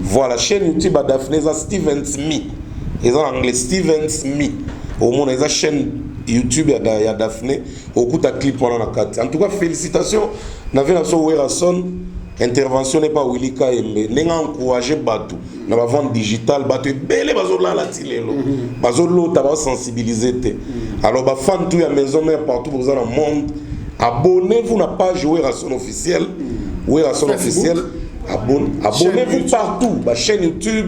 Voilà, chaîne YouTube à Daphné, ça Stevens Me. Ils ont en anglais Stevens Me. Au monde, ils ont chaîne YouTube, il y a Daphné. Au coup, tu as clip pendant la carte. En tout cas, félicitations. Nous avons Werason. Intervention n'est pas Willy Kaembe. Nous avons encouragé Batou. Nous avons vente digitale. Batou est belle. Bazola la tilelo. Bazolo, tu as sensibilisé. Alors, bah, fan tout, il y a maison mère partout dans le monde. Abonnez-vous à la page Werason officielle. Werason officielle. Abonnez-vous partout. La chaîne YouTube.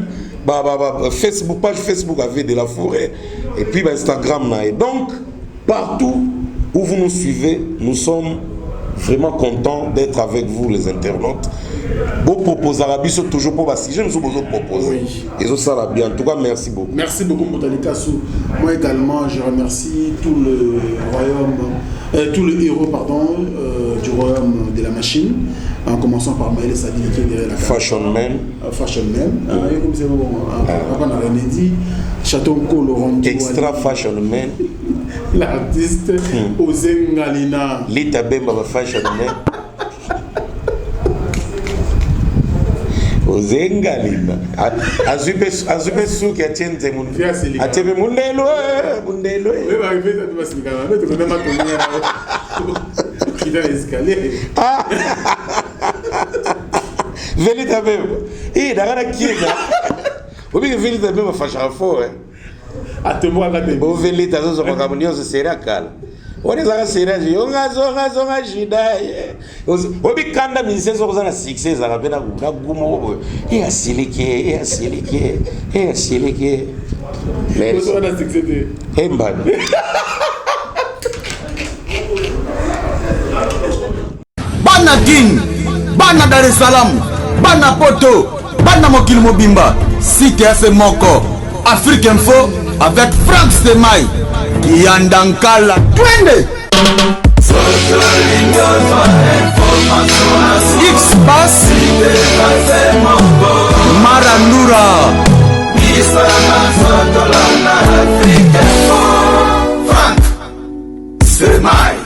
Facebook, page Facebook avec de la forêt et puis Instagram. Donc, partout où vous nous suivez, nous sommes vraiment contents d'être avec vous, les internautes. Bon propos arabes, sont toujours pour si je nous ai proposé. Et ça va bien. En tout cas, merci beaucoup. Merci beaucoup, Motalikassou. Moi également, je remercie tout le royaume, tout le héros, pardon, du royaume de la machine. En commençant par Maël Sadini qui est derrière la Fashion Man. Fashion Man. Comme c'est bon, on a rien dit. Chatonko Laurent. Extra Fashion Man. L'artiste Ozengalina. Lita Bemba Fashion Man. Ozengalina. Azube sou qui attienne des moun. Attienne mundelo. Mundelo. Oui, bah, il fait ça, tu vas se dire. Tu connais ma tournée. Qui dans l'escalier. Velita Bemba. Eh, d'accord, qui est là? Vous voyez que Velita Bemba fait un faux, hein? À te voir là, bon, Velita, ça, c'est un camion, c'est calme. On est là, c'est là, on a zonga, jidai. On dit kanda ministère sur ça, succès, ça rappelle à Goumo. Et à Silike. Mais on a succédé. Eh, man. Bana King, Bana Dar es Salaam, Bana Poto, Bana Mokil Mobimba, CTF Moko, Afrique Info avec Franck Semaï, Yandankala, Twende. X-Bass, Marandura, chanson.